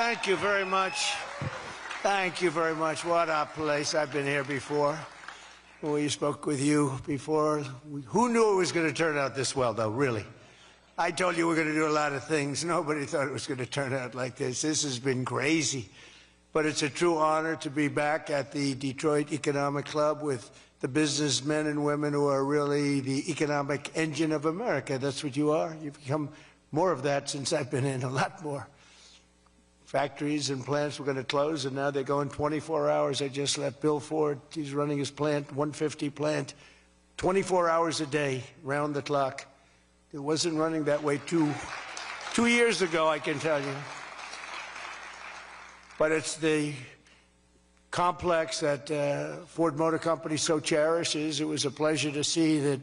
Thank you very much. Thank you very much. What a place. I've been here before. We spoke with you before. Who knew it was going to turn out this well, though, really? I told you we're going to do a lot of things. Nobody thought it was going to turn out like this. This has been crazy. But it's a true honor to be back at the Detroit Economic Club with the businessmen and women who are really the economic engine of America. That's what you are. You've become more of that since I've been in, a lot more. Factories and plants were going to close, and now they're going 24 hours. I just left Bill Ford. He's running his plant, 150 plant, 24 hours a day, round the clock. It wasn't running that way two years ago, I can tell you. But it's the complex that Ford Motor Company so cherishes. It was a pleasure to see that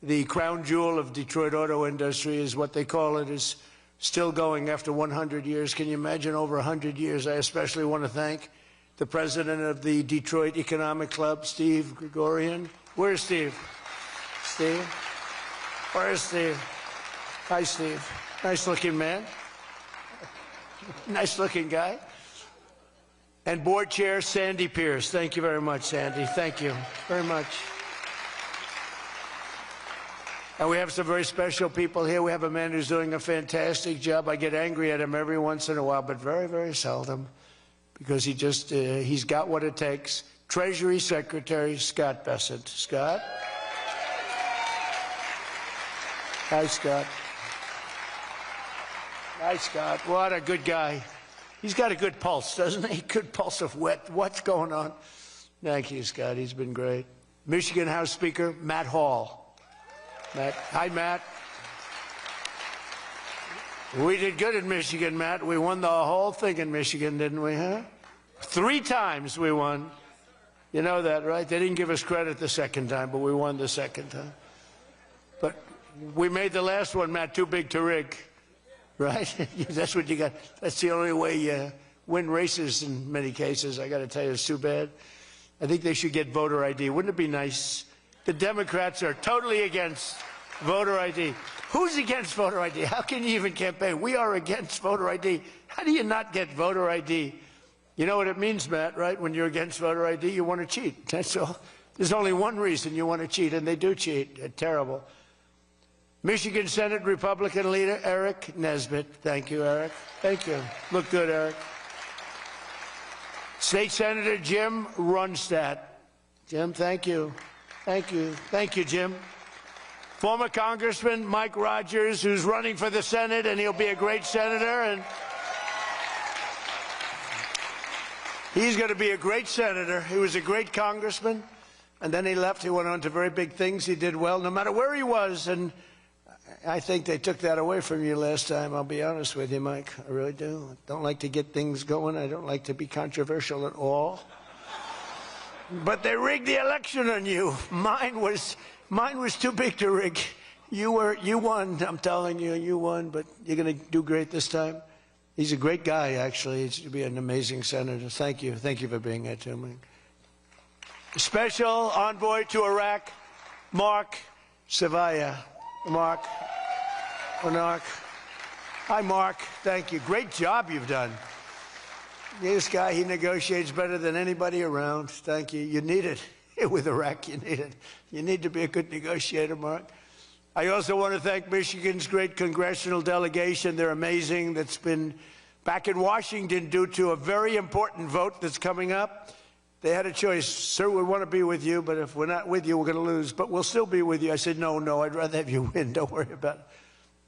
the crown jewel of Detroit auto industry is what they call it, is still going after 100 years. Can you imagine over 100 years? I especially want to thank the president of the Detroit Economic Club, Steve Gregorian. Where's Steve? Steve? Where's Steve? Hi, Steve. Nice-looking man. Nice-looking guy. And board chair Sandy Pierce. Thank you very much, Sandy. Thank you very much. And we have some very special people here. We have a man who's doing a fantastic job. I get angry at him every once in a while, but very, very seldom, because he's got what it takes. Treasury Secretary Scott Bessent. Scott? Hi, Scott. Hi, Scott. What a good guy. He's got a good pulse, doesn't he? Good pulse of what's going on. Thank you, Scott. He's been great. Michigan House Speaker Matt Hall. Matt. Hi, Matt. We did good in Michigan, Matt. We won the whole thing in Michigan, didn't we, huh? 3 times we won. You know that, right? They didn't give us credit the second time, but we won the second time. But we made the last one, Matt, too big to rig. Right? That's what you got. That's the only way you win races in many cases. I got to tell you, it's too bad. I think they should get voter ID. Wouldn't it be nice? The Democrats are totally against voter ID. Who's against voter ID? How can you even campaign? We are against voter ID. How do you not get voter ID? You know what it means, Matt, right? When you're against voter ID, you want to cheat. That's all. There's only one reason you want to cheat, and they do cheat. It's terrible. Michigan Senate Republican leader Eric Nesbitt. Thank you, Eric. Thank you. Look good, Eric. State Senator Jim Runstad. Jim, thank you. Thank you. Thank you, Jim. Former Congressman Mike Rogers, who's running for the Senate, and he'll be a great senator. And he's going to be a great senator. He was a great congressman, and then he left. He went on to very big things. He did well, no matter where he was. And I think they took that away from you last time. I'll be honest with you, Mike. I really do. I don't like to get things going. I don't like to be controversial at all. But they rigged the election on you. Mine was too big to rig. You won. I'm telling you, you won. But you're going to do great this time. He's a great guy, actually. He's going to be an amazing senator. Thank you. Thank you for being here, too, Mike. Special envoy to Iraq, Mark Savaya. Mark. Hi, Mark. Thank you. Great job you've done. This guy, he negotiates better than anybody around. Thank you. You need it. With Iraq, you need it. You need to be a good negotiator, Mark. I also want to thank Michigan's great congressional delegation. They're amazing. That's been back in Washington due to a very important vote that's coming up. They had a choice. Sir, we want to be with you, but if we're not with you, we're going to lose. But we'll still be with you. I said, no, I'd rather have you win. Don't worry about it.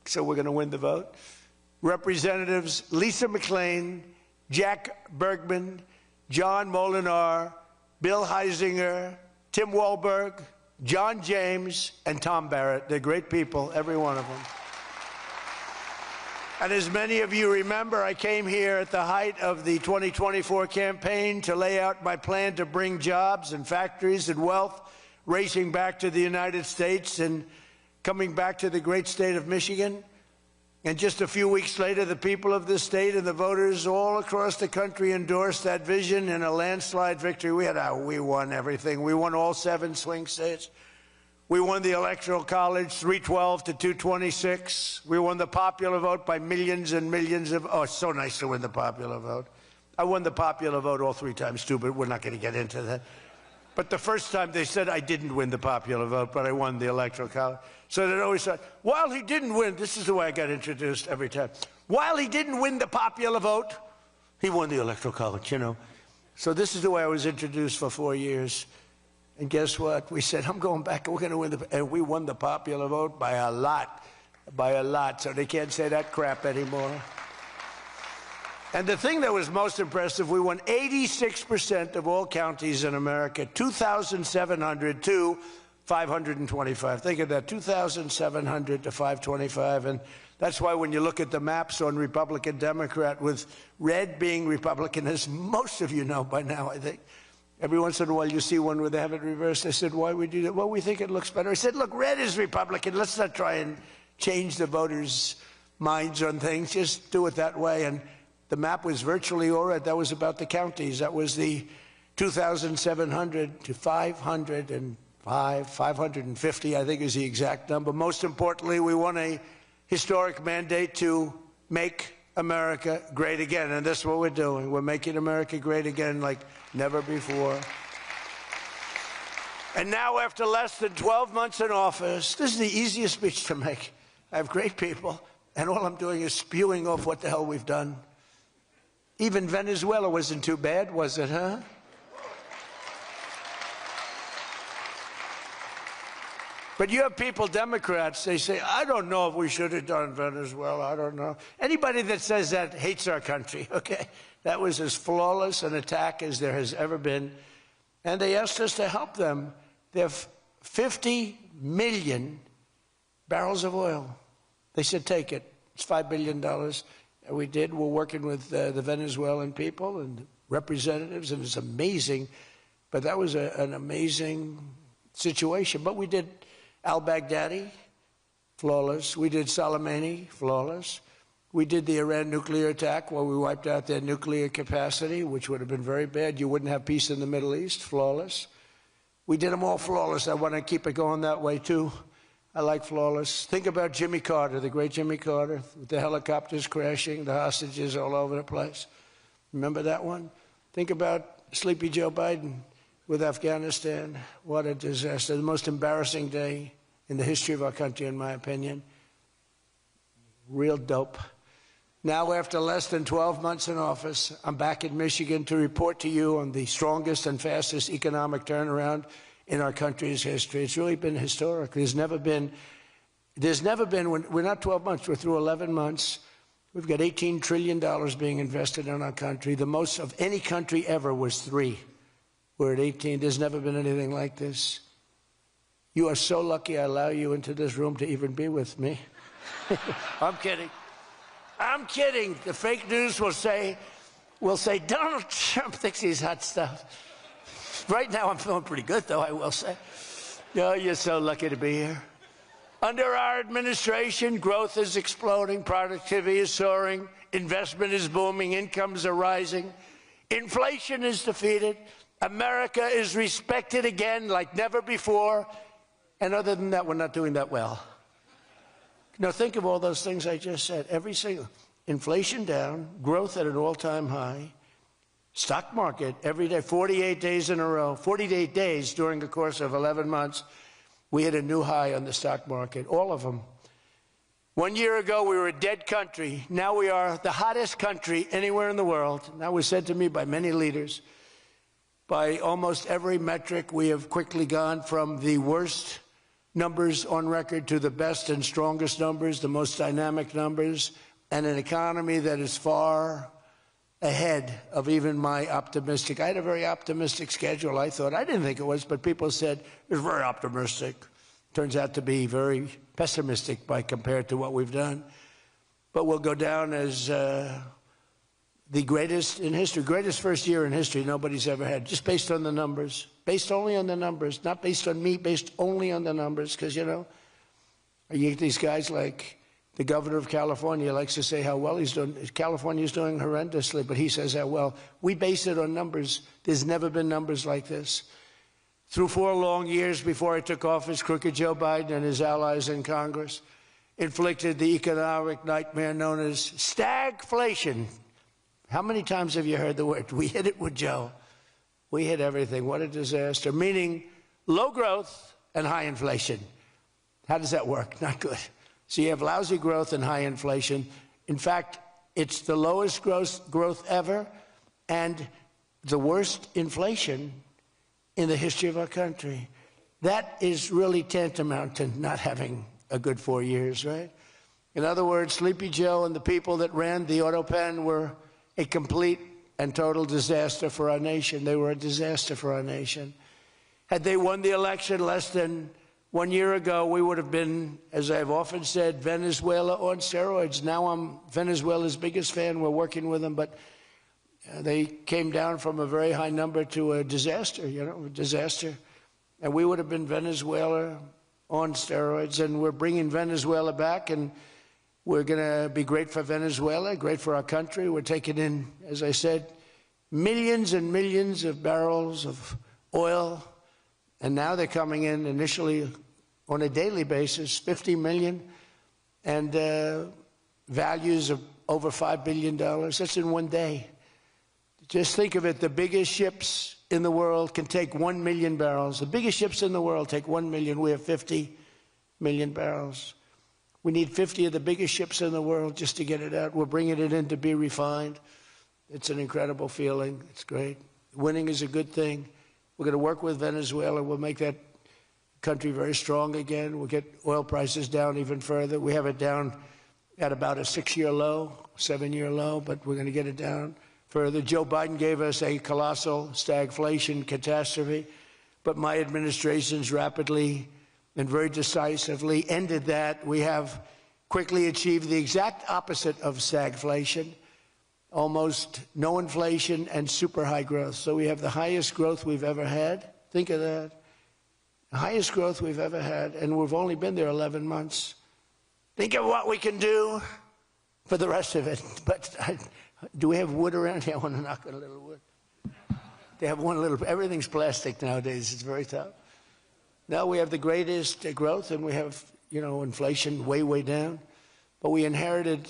So we're going to win the vote. Representatives Lisa McClain, Jack Bergman, John Molinar, Bill Heisinger, Tim Walberg, John James, and Tom Barrett. They're great people, every one of them. And as many of you remember, I came here at the height of the 2024 campaign to lay out my plan to bring jobs and factories and wealth racing back to the United States and coming back to the great state of Michigan. And just a few weeks later, the people of this state and the voters all across the country endorsed that vision in a landslide victory. We won everything. We won all 7 swing states. We won the Electoral College 312 to 226. We won the popular vote by millions and millions of... Oh, it's so nice to win the popular vote. I won the popular vote all 3 times, too, but we're not going to get into that. But the first time they said I didn't win the popular vote, but I won the Electoral College. So they always said, while he didn't win, this is the way I got introduced every time. While he didn't win the popular vote, he won the Electoral College, you know. So this is the way I was introduced for 4 years. And guess what? We said, I'm going back, and we're going to win and we won the popular vote by a lot, so they can't say that crap anymore. And the thing that was most impressive, we won 86% of all counties in America, 2,700 to 525. Think of that, 2,700 to 525. And that's why when you look at the maps on Republican, Democrat, with red being Republican, as most of you know by now, I think, every once in a while you see one where they have it reversed. I said, why would you do that? Well, we think it looks better. I said, look, red is Republican. Let's not try and change the voters' minds on things. Just do it that way. And the map was virtually all red. That was about the counties. That was the 2,700 to 505, 550, I think is the exact number. Most importantly, we won a historic mandate to make America great again. And that's what we're doing. We're making America great again like never before. And now, after less than 12 months in office, this is the easiest speech to make. I have great people, and all I'm doing is spewing off what the hell we've done. Even Venezuela wasn't too bad, was it, huh? But you have people, Democrats, they say, I don't know if we should have done Venezuela, I don't know. Anybody that says that hates our country, okay? That was as flawless an attack as there has ever been. And they asked us to help them. They have 50 million barrels of oil. They said, take it. It's $5 billion. And we did. We're working with the Venezuelan people and representatives, and it's amazing. But that was an amazing situation. But we did al-Baghdadi, flawless. We did Soleimani, flawless. We did the Iran nuclear attack where we wiped out their nuclear capacity, which would have been very bad. You wouldn't have peace in the Middle East, flawless. We did them all flawless. I want to keep it going that way, too. I like flawless. Think about Jimmy Carter, the great Jimmy Carter, with the helicopters crashing, the hostages all over the place. Remember that one? Think about Sleepy Joe Biden with Afghanistan. What a disaster. The most embarrassing day in the history of our country, in my opinion. Real dope. Now, after less than 12 months in office, I'm back in Michigan to report to you on the strongest and fastest economic turnaround in our country's history. It's really been historic. There's never been, we're not 12 months, we're through 11 months. We've got $18 trillion being invested in our country. The most of any country ever was 3. We're at 18. There's never been anything like this. You are so lucky I allow you into this room to even be with me. I'm kidding. I'm kidding. The fake news will say Donald Trump thinks he's hot stuff. Right now, I'm feeling pretty good, though, I will say. Oh, you're so lucky to be here. Under our administration, growth is exploding, productivity is soaring, investment is booming, incomes are rising, inflation is defeated, America is respected again like never before, and other than that, we're not doing that well. Now, think of all those things I just said. Every single, inflation down, growth at an all-time high, stock market every day, 48 days in a row, 48 days during the course of 11 months, we hit a new high on the stock market, all of them. 1 year ago, we were a dead country. Now we are the hottest country anywhere in the world. That was said to me by many leaders. By almost every metric, we have quickly gone from the worst numbers on record to the best and strongest numbers, the most dynamic numbers, and an economy that is far ahead of even my optimistic. I had a very optimistic schedule, I thought. I didn't think it was, but people said it was very optimistic. Turns out to be very pessimistic by compared to what we've done. But we'll go down as the greatest in history, greatest first year in history nobody's ever had, just based on the numbers, based only on the numbers, not based on me, based only on the numbers, because, you know, you get these guys like the governor of California likes to say how well he's doing. California's doing horrendously, but he says how well. We base it on numbers. There's never been numbers like this. through 4 long years before I took office, crooked Joe Biden and his allies in Congress inflicted the economic nightmare known as stagflation. How many times have you heard the word? We hit it with Joe. We hit everything. What a disaster. Meaning low growth and high inflation. How does that work? Not good. So you have lousy growth and high inflation. In fact, it's the lowest growth ever and the worst inflation in the history of our country. That is really tantamount to not having a good 4 years, right? In other words, Sleepy Joe and the people that ran the auto pen were a complete and total disaster for our nation. They were a disaster for our nation. Had they won the election less than 1 year ago, we would have been, as I've often said, Venezuela on steroids. Now I'm Venezuela's biggest fan. We're working with them, but they came down from a very high number to a disaster, a disaster. And we would have been Venezuela on steroids, and we're bringing Venezuela back, and we're going to be great for Venezuela, great for our country. We're taking in, as I said, millions and millions of barrels of oil, and now they're coming in initially on a daily basis, 50 million, and values of over $5 billion. That's in one day. Just think of it, the biggest ships in the world can take 1 million barrels. The biggest ships in the world take 1 million. We have 50 million barrels. We need 50 of the biggest ships in the world just to get it out. We're bringing it in to be refined. It's an incredible feeling. It's great. Winning is a good thing. We're going to work with Venezuela. We'll make that country very strong again. We'll get oil prices down even further. We have it down at about a 6-year low, 7-year low, but we're going to get it down further. Joe Biden gave us a colossal stagflation catastrophe, but my administration's rapidly and very decisively ended that. We have quickly achieved the exact opposite of stagflation, almost no inflation and super high growth. So we have the highest growth we've ever had. Think of that. The highest growth we've ever had, and we've only been there 11 months. Think of what we can do for the rest of it. But do we have wood around here? I want to knock on a little wood. They have one little, everything's plastic nowadays. It's very tough. Now we have the greatest growth, and we have, inflation way, way down. But we inherited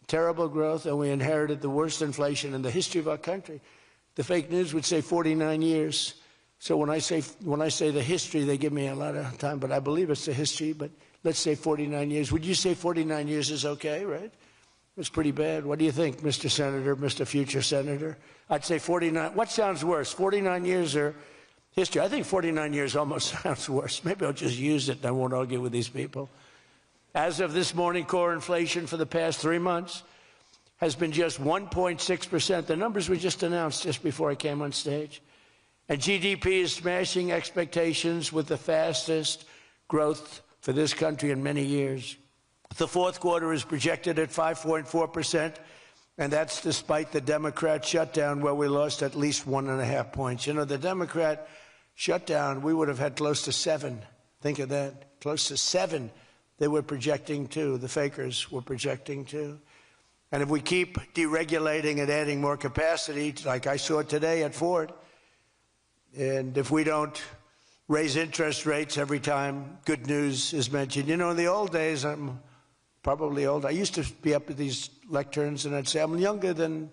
terrible growth, and we inherited the worst inflation in the history of our country. The fake news would say 49 years. So when I say the history, they give me a lot of time, but I believe it's the history. But let's say 49 years. Would you say 49 years is okay, right? It's pretty bad. What do you think, Mr. Senator, Mr. Future Senator? I'd say 49. What sounds worse, 49 years or history? I think 49 years almost sounds worse. Maybe I'll just use it and I won't argue with these people. As of this morning, core inflation for the past 3 months has been just 1.6%. The numbers were just announced just before I came on stage. And GDP is smashing expectations with the fastest growth for this country in many years. The fourth quarter is projected at 5.4%, and that's despite the Democrat shutdown where we lost at least 1.5 points. The Democrat shutdown, we would have had close to 7. Think of that, close to 7. They were projecting to, the fakers were projecting to. And if we keep deregulating and adding more capacity, like I saw today at Ford, and if we don't raise interest rates every time good news is mentioned. In the old days, I'm probably old. I used to be up at these lecterns and I'd say, I'm younger than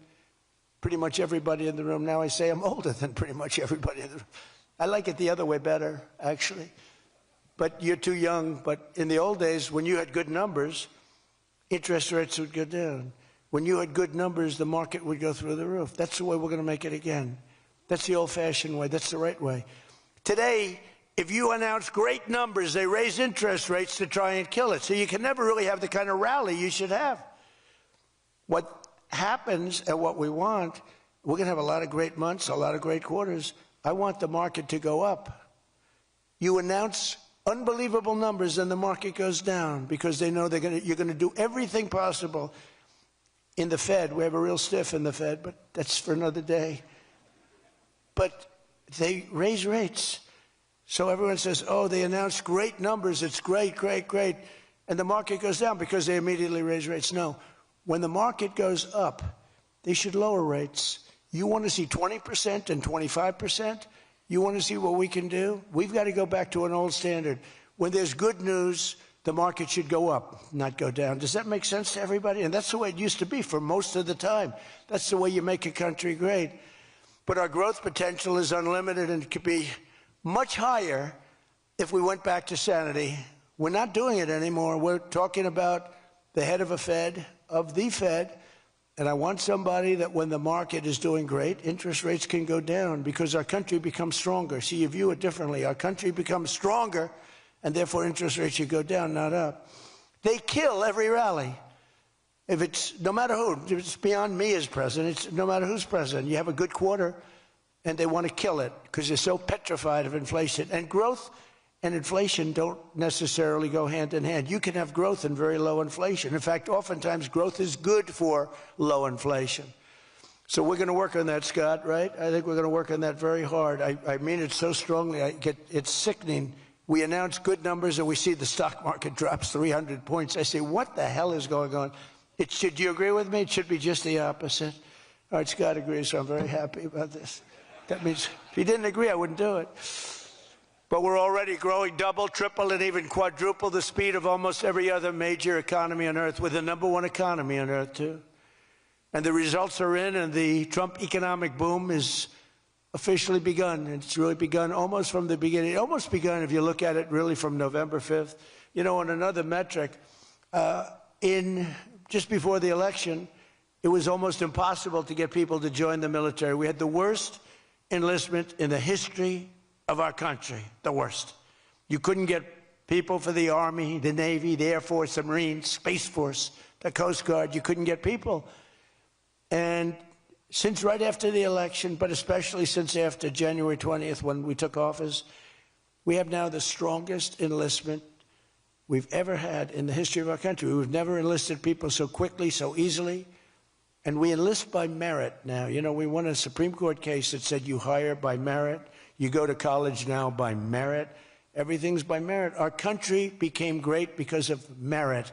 pretty much everybody in the room. Now I say I'm older than pretty much everybody in the room. I like it the other way better, actually. But you're too young. But in the old days, when you had good numbers, interest rates would go down. When you had good numbers, the market would go through the roof. That's the way we're going to make it again. That's the old-fashioned way. That's the right way. Today, if you announce great numbers, they raise interest rates to try and kill it. So you can never really have the kind of rally you should have. What happens and what we want, we're going to have a lot of great months, a lot of great quarters. I want the market to go up. You announce unbelievable numbers and the market goes down because they know you're going to do everything possible. In the Fed, we have a real stiff in the Fed, but that's for another day. But they raise rates. So everyone says, oh, they announced great numbers. It's great, great, great. And the market goes down because they immediately raise rates. No. When the market goes up, they should lower rates. You want to see 20% and 25%? You want to see what we can do? We've got to go back to an old standard. When there's good news, the market should go up, not go down. Does that make sense to everybody? And that's the way it used to be for most of the time. That's the way you make a country great. But our growth potential is unlimited and could be much higher if we went back to sanity. We're not doing it anymore. We're talking about the head of the Fed, and I want somebody that when the market is doing great, interest rates can go down because our country becomes stronger. See, you view it differently. Our country becomes stronger, and therefore interest rates should go down, not up. They kill every rally. If it's, no matter who, if it's beyond me as president, it's no matter who's president. You have a good quarter, and they want to kill it because they're so petrified of inflation. And growth and inflation don't necessarily go hand in hand. You can have growth and very low inflation. In fact, oftentimes growth is good for low inflation. So we're going to work on that, Scott, right? I think we're going to work on that very hard. I mean it so strongly. It's sickening. We announce good numbers and we see the stock market drops 300 points. I say, what the hell is going on? Do you agree with me? It should be just the opposite. All right, Scott agrees, so I'm very happy about this. That means if he didn't agree, I wouldn't do it. But we're already growing double, triple, and even quadruple the speed of almost every other major economy on Earth. We're the #1 economy on Earth, too. And the results are in, and the Trump economic boom is officially begun. It's really begun almost from the beginning. Almost begun, if you look at it, really from November 5th. You know, on another metric, just before the election, it was almost impossible to get people to join the military. We had the worst enlistment in the history of our country, the worst. You couldn't get people for the Army, the Navy, the Air Force, the Marines, Space Force, the Coast Guard. You couldn't get people. And since right after the election, but especially since after January 20th when we took office, we have now the strongest enlistment we've ever had in the history of our country. We've never enlisted people so quickly, so easily. And we enlist by merit now. You know, we won a Supreme Court case that said you hire by merit. You go to college now by merit. Everything's by merit. Our country became great because of merit.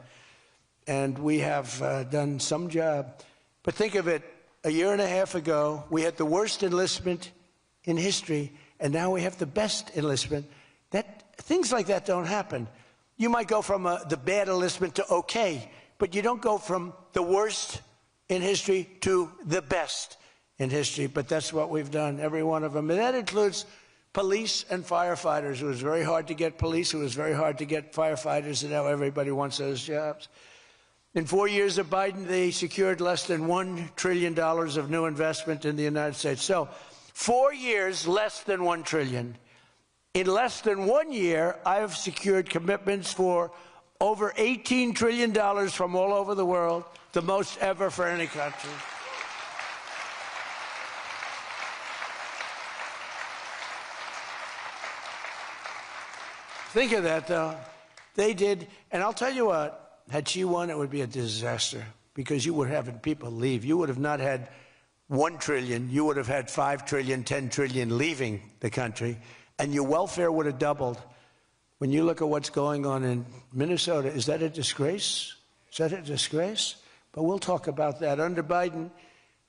And we have done some job. But think of it, a year and a half ago, we had the worst enlistment in history, and now we have the best enlistment. Things like that don't happen. You might go from the bad enlistment to okay, but you don't go from the worst in history to the best in history. But that's what we've done, every one of them. And that includes police and firefighters. It was very hard to get police. It was very hard to get firefighters, and now everybody wants those jobs. In 4 years of Biden, they secured less than $1 trillion of new investment in the United States. So 4 years, less than $1 trillion. In less than 1 year, I've secured commitments for over $18 trillion from all over the world, the most ever for any country. Think of that, though. They did, and I'll tell you what, had she won, it would be a disaster because you would have people leave. You would have not had $1 trillion. You would have had $5 trillion, $10 trillion leaving the country, and your welfare would have doubled. When you look at what's going on in Minnesota, is that a disgrace? Is that a disgrace? But we'll talk about that. Under Biden,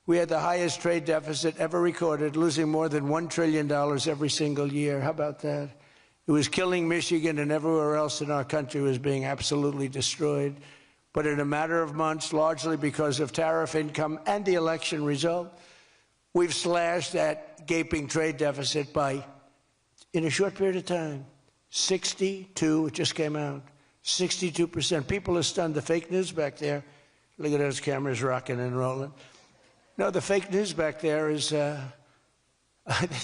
we had the highest trade deficit ever recorded, losing more than $1 trillion every single year. How about that? It was killing Michigan, and everywhere else in our country was being absolutely destroyed. But in a matter of months, largely because of tariff income and the election result, we've slashed that gaping trade deficit by, in a short period of time, 62, it just came out, 62%. People are stunned. The fake news back there, look at those cameras rocking and rolling. No, the fake news back there is, they're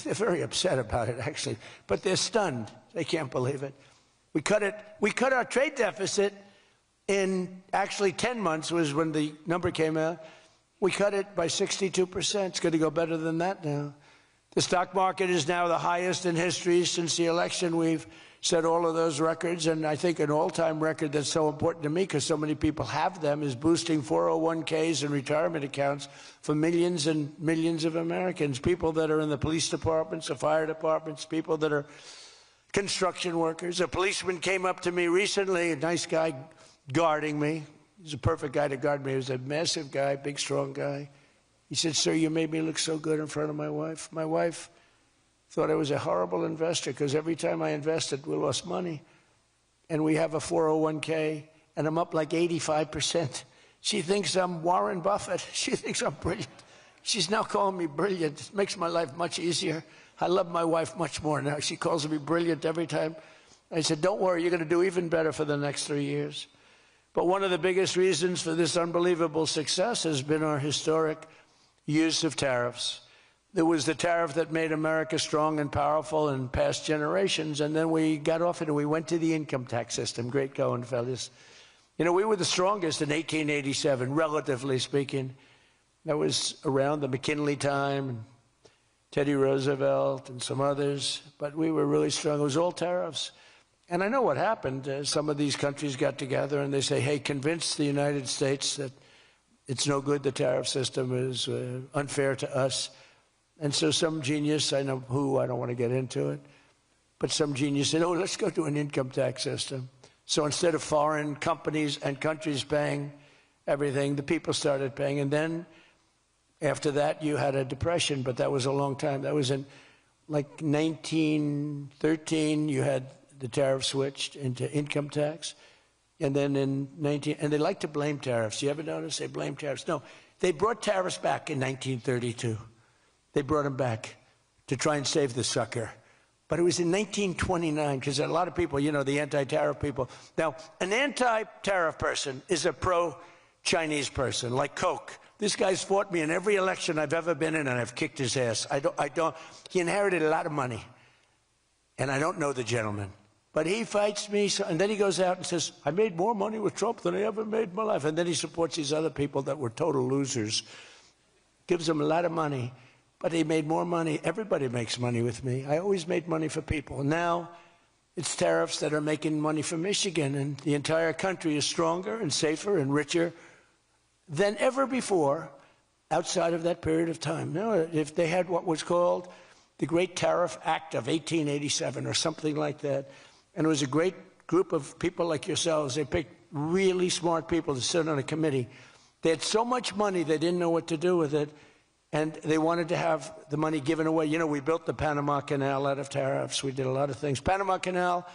very upset about it, actually, but they're stunned. They can't believe it. We cut our trade deficit in actually 10 months was when the number came out. We cut it by 62%. It's going to go better than that now. The stock market is now the highest in history since the election. We've set all of those records, and I think an all-time record that's so important to me because so many people have them is boosting 401ks and retirement accounts for millions and millions of Americans, people that are in the police departments, the fire departments, people that are construction workers. A policeman came up to me recently, a nice guy guarding me. He's a perfect guy to guard me. He was a massive guy, big, strong guy. He said, "Sir, you made me look so good in front of my wife. My wife thought I was a horrible investor because every time I invested, we lost money. And we have a 401k, and I'm up like 85%. She thinks I'm Warren Buffett. She thinks I'm brilliant. She's now calling me brilliant. It makes my life much easier. I love my wife much more now. She calls me brilliant every time. I said, don't worry, you're going to do even better for the next 3 years. But one of the biggest reasons for this unbelievable success has been our historic use of tariffs. There was the tariff that made America strong and powerful in past generations, and then we got off it and we went to the income tax system. Great going, fellas. You know, we were the strongest in 1887, relatively speaking. That was around the McKinley time, and Teddy Roosevelt and some others, but we were really strong. It was all tariffs. And I know what happened. Some of these countries got together and they say, hey, convince the United States that it's no good, the tariff system is unfair to us. And so some genius, I know who, I don't want to get into it, but some genius said, oh, let's go to an income tax system. So instead of foreign companies and countries paying everything, the people started paying. And then after that, you had a depression, but that was a long time. That was in like 1913, you had the tariff switched into income tax. And then in and they like to blame tariffs. You ever notice they blame tariffs? No, they brought tariffs back in 1932. They brought them back to try and save the sucker. But it was in 1929, because a lot of people, you know, the anti-tariff people. Now, an anti-tariff person is a pro-Chinese person, like Koch. This guy's fought me in every election I've ever been in, and I've kicked his ass. He inherited a lot of money, and I don't know the gentleman. But he fights me, and then he goes out and says, I made more money with Trump than I ever made in my life. And then he supports these other people that were total losers. Gives them a lot of money. But he made more money. Everybody makes money with me. I always made money for people. Now it's tariffs that are making money for Michigan, and the entire country is stronger and safer and richer than ever before outside of that period of time. Now, if they had what was called the Great Tariff Act of 1887 or something like that, and it was a great group of people like yourselves, they picked really smart people to sit on a committee. They had so much money they didn't know what to do with it. And they wanted to have the money given away. You know, we built the Panama Canal out of tariffs. We did a lot of things. Panama Canal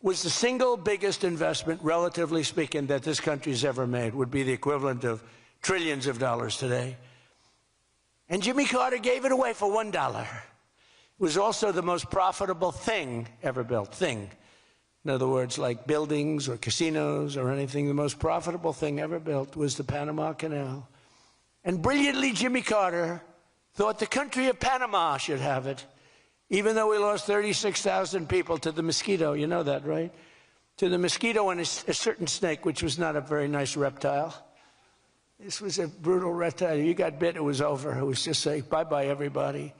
was the single biggest investment, relatively speaking, that this country's ever made. Would be the equivalent of trillions of dollars today. And Jimmy Carter gave it away for $1. It was also the most profitable thing ever built. Thing. In other words, like buildings or casinos or anything, the most profitable thing ever built was the Panama Canal. And brilliantly, Jimmy Carter thought the country of Panama should have it, even though we lost 36,000 people to the mosquito. You know that, right? To the mosquito and a certain snake, which was not a very nice reptile. This was a brutal reptile. You got bit, it was over. It was just like, bye-bye, everybody.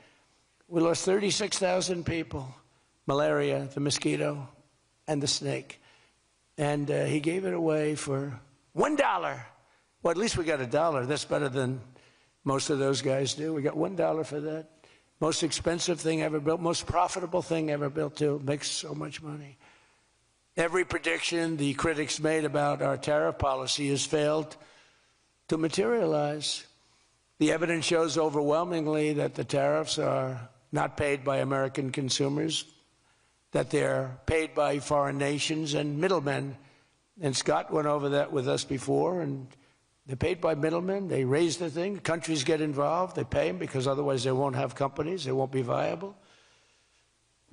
We lost 36,000 people. Malaria, the mosquito, and the snake. And he gave it away for $1. Well, at least we got $1. That's better than most of those guys do. We got $1 for that. Most expensive thing ever built, most profitable thing ever built, too. Makes so much money. Every prediction the critics made about our tariff policy has failed to materialize. The evidence shows overwhelmingly that the tariffs are not paid by American consumers, that they're paid by foreign nations and middlemen. And Scott went over that with us before, and they're paid by middlemen. They raise the thing. Countries get involved. They pay them because otherwise they won't have companies. They won't be viable.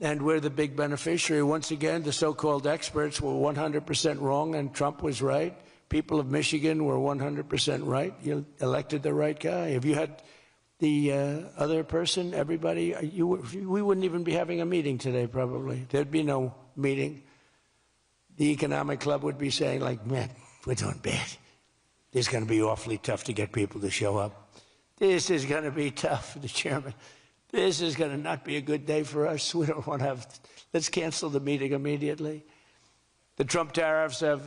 And we're the big beneficiary. Once again, the so-called experts were 100% wrong, and Trump was right. People of Michigan were 100% right. You elected the right guy. If you had the other person, everybody, we wouldn't even be having a meeting today, probably. There'd be no meeting. The economic club would be saying, like, man, we're doing bad. It's going to be awfully tough to get people to show up. This is going to be tough, the chairman. This is going to not be a good day for us. We don't want to have, let's cancel the meeting immediately. The Trump tariffs have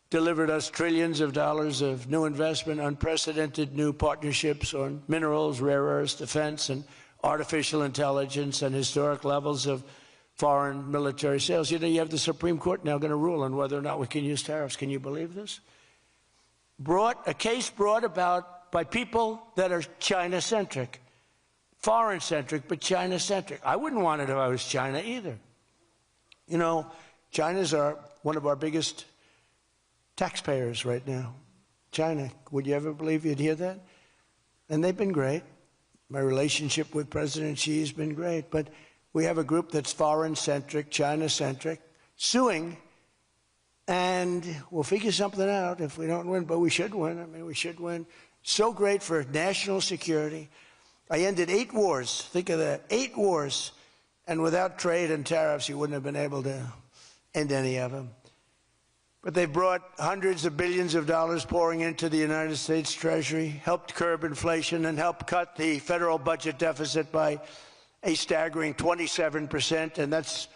delivered us trillions of dollars of new investment, unprecedented new partnerships on minerals, rare earths, defense, and artificial intelligence, and historic levels of foreign military sales. You know, you have the Supreme Court now going to rule on whether or not we can use tariffs. Can you believe this? A case brought about by people that are China-centric. foreign-centric, but China-centric. I wouldn't want it if I was China either. You know, China's one of our biggest taxpayers right now. China, would you ever believe you'd hear that? And they've been great. My relationship with President Xi has been great. But we have a group that's foreign-centric, China-centric, suing, and we'll figure something out if we don't win. But we should win. I mean, we should win. So great for national security. I ended 8 wars. Think of that, 8 wars. And without trade and tariffs, you wouldn't have been able to end any of them. But they brought hundreds of billions of dollars pouring into the United States Treasury, helped curb inflation, and helped cut the federal budget deficit by a staggering 27%. And that's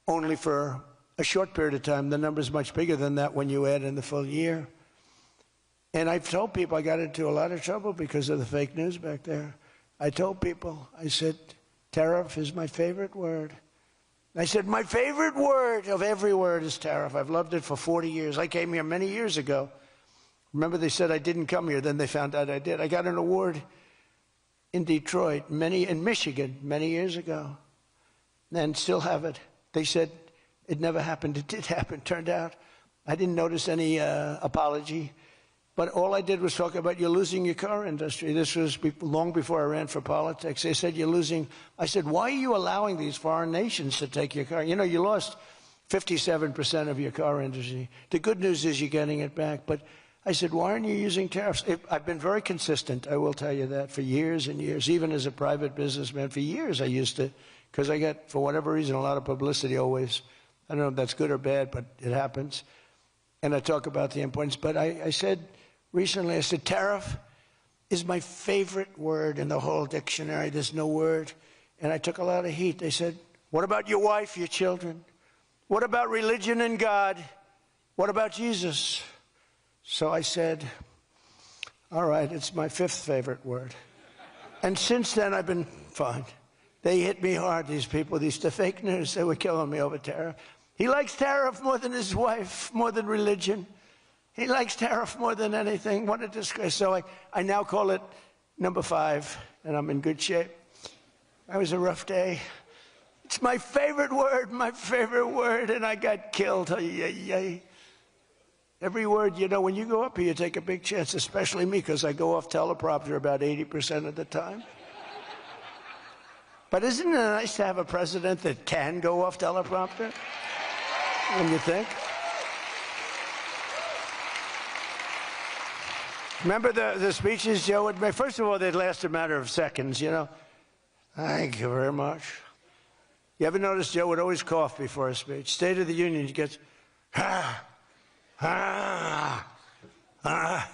only for a short period of time. The number's much bigger than that when you add in the full year. And I've told people I got into a lot of trouble because of the fake news back there. I told people, I said, tariff is my favorite word. I said, my favorite word of every word is tariff. I've loved it for 40 years. I came here many years ago. Remember, they said I didn't come here. Then they found out I did. I got an award in Detroit, in Michigan, many years ago, and still have it. They said it never happened. It did happen, turned out. I didn't notice any apology. But all I did was talk about you're losing your car industry. This was long before I ran for politics. They said you're losing. I said, why are you allowing these foreign nations to take your car? You know, you lost 57% of your car industry. The good news is you're getting it back. But I said, why aren't you using tariffs? I've been very consistent, I will tell you that, for years and years. Even as a private businessman, for years I used to, because I get, for whatever reason, a lot of publicity always. I don't know if that's good or bad, but it happens. And I talk about the importance. But I said, recently, I said, tariff is my favorite word in the whole dictionary. There's no word. And I took a lot of heat. They said, what about your wife, your children? What about religion and God? What about Jesus? So I said, all right, it's my 5th favorite word. And since then, I've been fine. They hit me hard, these people, the fake news. They were killing me over tariff. He likes tariff more than his wife, more than religion. He likes tariff more than anything. What a disgrace. So I now call it number 5, and I'm in good shape. That was a rough day. It's my favorite word, and I got killed. Every word, you know, when you go up here, you take a big chance, especially me, because I go off teleprompter about 80% of the time. But isn't it nice to have a president that can go off teleprompter? When you think? Remember the speeches Joe would make? First of all, they'd last a matter of seconds, you know. Thank you very much. You ever notice Joe would always cough before a speech? State of the Union, he gets, ah, ah, ah,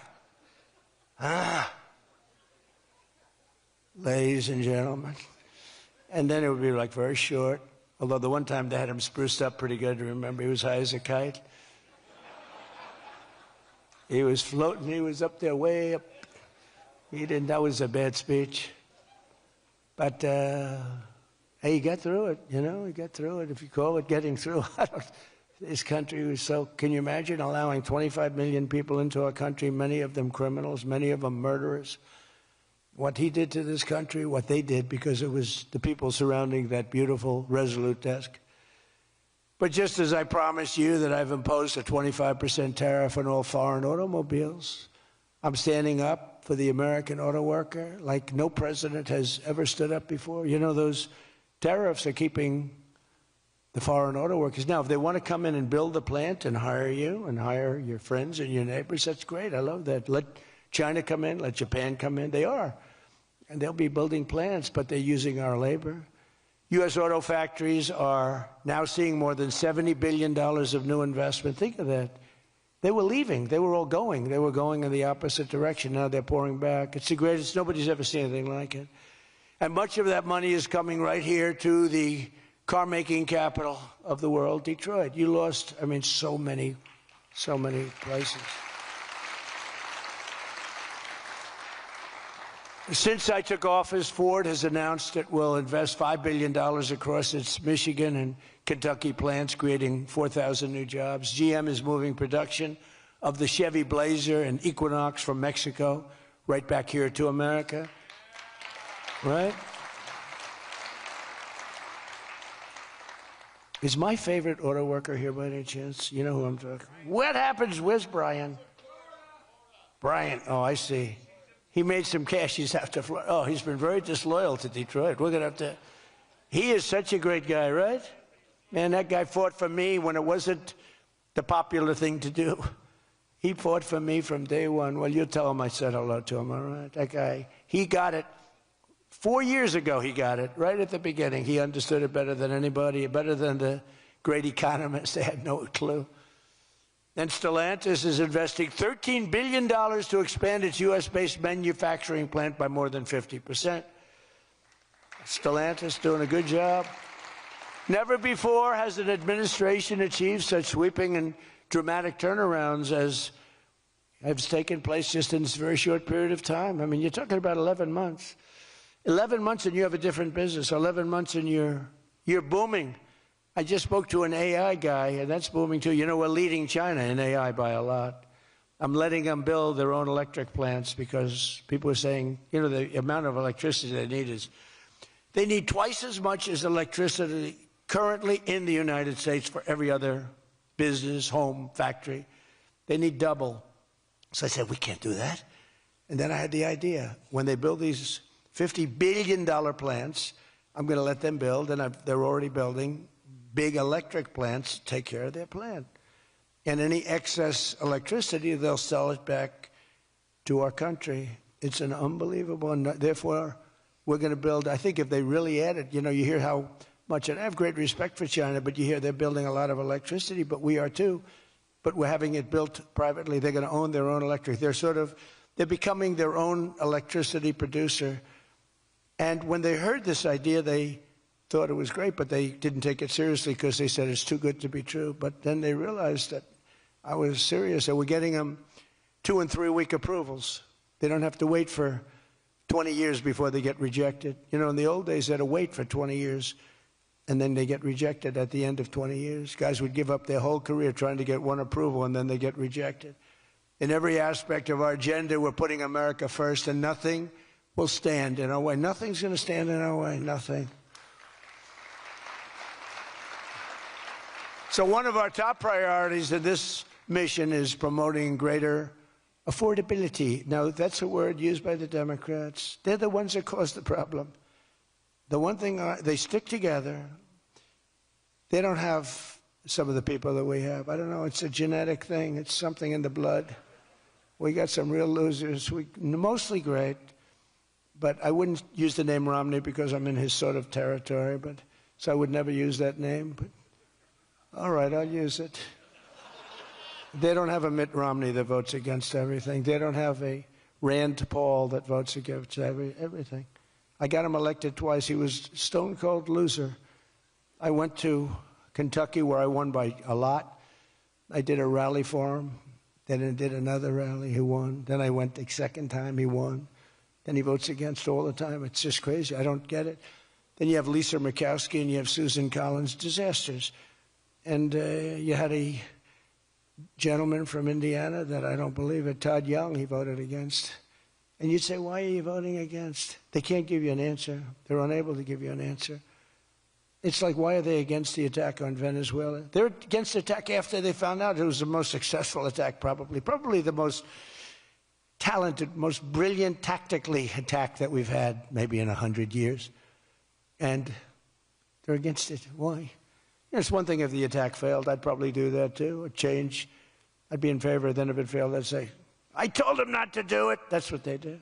ah. Ladies and gentlemen. And then it would be like very short. Although the one time they had him spruced up pretty good, remember, he was high as a kite. He was floating, he was up there way up. That was a bad speech. But, hey, he got through it, you know, he got through it. If you call it getting through, this country was so, can you imagine allowing 25 million people into our country, many of them criminals, many of them murderers? What he did to this country, what they did, because it was the people surrounding that beautiful, resolute desk. But just as I promised you that I've imposed a 25% tariff on all foreign automobiles, I'm standing up for the American auto worker like no president has ever stood up before. You know, those tariffs are keeping the foreign auto workers. Now, if they want to come in and build a plant and hire you and hire your friends and your neighbors, that's great. I love that. Let China come in, let Japan come in. They are. And they'll be building plants, but they're using our labor. U.S. auto factories are now seeing more than $70 billion of new investment. Think of that. They were leaving. They were all going. They were going in the opposite direction. Now they're pouring back. It's the greatest. Nobody's ever seen anything like it. And much of that money is coming right here to the car-making capital of the world, Detroit. You lost, I mean, so many places. Since I took office, Ford has announced it will invest $5 billion across its Michigan and Kentucky plants, creating 4,000 new jobs. GM is moving production of the Chevy Blazer and Equinox from Mexico right back here to America. Right? Is my favorite auto worker here by any chance? You know who I'm talking? What happens? Where's Brian? Brian, oh, I see. He made some cash. He's after Florida. Oh, he's been very disloyal to Detroit. We're going to have to. He is such a great guy, right? Man, that guy fought for me when it wasn't the popular thing to do. He fought for me from day one. Well, you tell him I said hello to him, all right? That guy, he got it. 4 years ago, he got it, right at the beginning. He understood it better than anybody, better than the great economists. They had no clue. And Stellantis is investing $13 billion to expand its U.S.-based manufacturing plant by more than 50%. Stellantis doing a good job. Never before has an administration achieved such sweeping and dramatic turnarounds as has taken place just in this very short period of time. I mean, you're talking about 11 months. 11 months and you have a different business. 11 months and you're booming. I just spoke to an AI guy, and that's booming too. You know, we're leading China in AI by a lot. I'm letting them build their own electric plants because people are saying, you know, the amount of electricity they need twice as much as electricity currently in the United States for every other business, home, factory. They need double. So I said, we can't do that. And then I had the idea. When they build these $50 billion plants, I'm going to let them build, and they're already building big electric plants to take care of their plant. And any excess electricity, they'll sell it back to our country. It's an unbelievable, and therefore, we're going to build, I think if they really add it, you know, you hear how much, and I have great respect for China, but you hear they're building a lot of electricity, but we are too. But we're having it built privately. They're going to own their own electric. They're becoming their own electricity producer. And when they heard this idea, they thought it was great, but they didn't take it seriously because they said it's too good to be true. But then they realized that I was serious. So we're getting them 2- and 3-week approvals. They don't have to wait for 20 years before they get rejected. You know, in the old days, they had to wait for 20 years, and then they get rejected at the end of 20 years. Guys would give up their whole career trying to get one approval, and then they get rejected. In every aspect of our agenda, we're putting America first, and nothing will stand in our way. Nothing's going to stand in our way, nothing. So one of our top priorities in this mission is promoting greater affordability. Now, that's a word used by the Democrats. They're the ones that cause the problem. The one thing, they stick together. They don't have some of the people that we have. I don't know, it's a genetic thing. It's something in the blood. We got some real losers, mostly great. But I wouldn't use the name Romney because I'm in his sort of territory, so I would never use that name. But all right, I'll use it. They don't have a Mitt Romney that votes against everything. They don't have a Rand Paul that votes against everything. I got him elected twice. He was a stone-cold loser. I went to Kentucky where I won by a lot. I did a rally for him. Then I did another rally. He won. Then I went the second time. He won. Then he votes against all the time. It's just crazy. I don't get it. Then you have Lisa Murkowski and you have Susan Collins. Disasters. And you had a gentleman from Indiana that I don't believe it, Todd Young, he voted against. And you'd say, why are you voting against? They can't give you an answer. They're unable to give you an answer. It's like, why are they against the attack on Venezuela? They're against the attack after they found out it was the most successful attack, probably the most talented, most brilliant tactically attack that we've had maybe in 100 years. And they're against it. Why? It's one thing if the attack failed. I'd probably do that too, a change. I'd be in favor. Then if it failed, I'd say, I told them not to do it. That's what they do.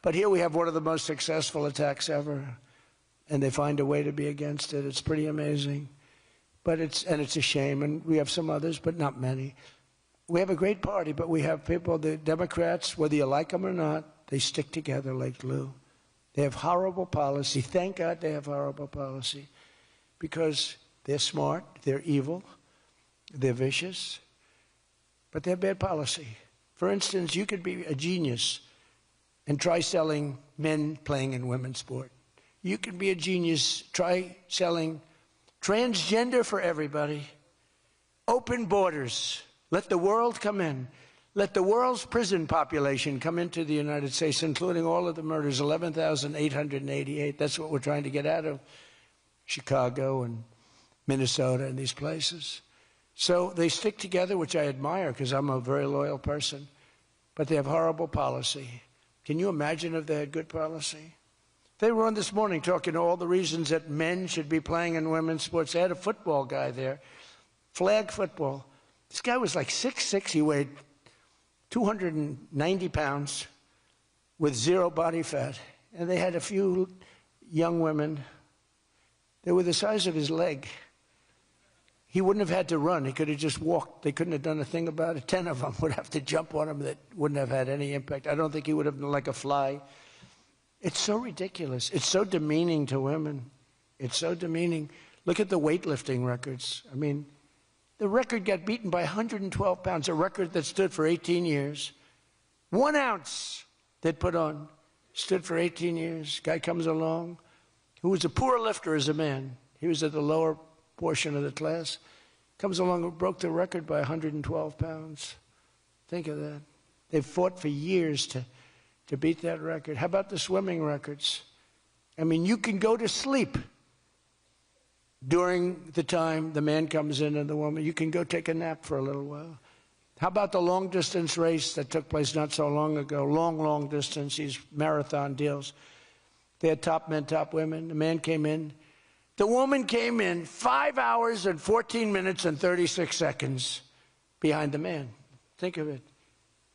But here we have one of the most successful attacks ever, and they find a way to be against it. It's pretty amazing. But it's a shame, and we have some others, but not many. We have a great party, but we have people, the Democrats, whether you like them or not, they stick together like glue. They have horrible policy. Thank God they have horrible policy, because they're smart, they're evil, they're vicious, but they have bad policy. For instance, you could be a genius and try selling men playing in women's sport. You could be a genius, try selling transgender for everybody, open borders, let the world come in, let the world's prison population come into the United States, including all of the murders, 11,888. That's what we're trying to get out of Chicago and Minnesota and these places. So they stick together, which I admire because I'm a very loyal person, but they have horrible policy. Can you imagine if they had good policy? They were on this morning talking all the reasons that men should be playing in women's sports. They had a football guy there, flag football. This guy was like 6'6". He weighed 290 pounds with zero body fat. And they had a few young women. They were the size of his leg. He wouldn't have had to run. He could have just walked. They couldn't have done a thing about it. 10 of them would have to jump on him that wouldn't have had any impact. I don't think he would have been like a fly. It's so ridiculous. It's so demeaning to women. It's so demeaning. Look at the weightlifting records. I mean, the record got beaten by 112 pounds, a record that stood for 18 years. 1 ounce they'd put on, stood for 18 years. Guy comes along who was a poor lifter as a man. He was at the lower portion of the class. Comes along and broke the record by 112 pounds. Think of that. They've fought for years to beat that record. How about the swimming records? I mean, you can go to sleep during the time the man comes in and the woman. You can go take a nap for a little while. How about the long-distance race that took place not so long ago? Long distance, these marathon deals. They had top men, top women. The man came in. The woman came in 5 hours and 14 minutes and 36 seconds behind the man. Think of it.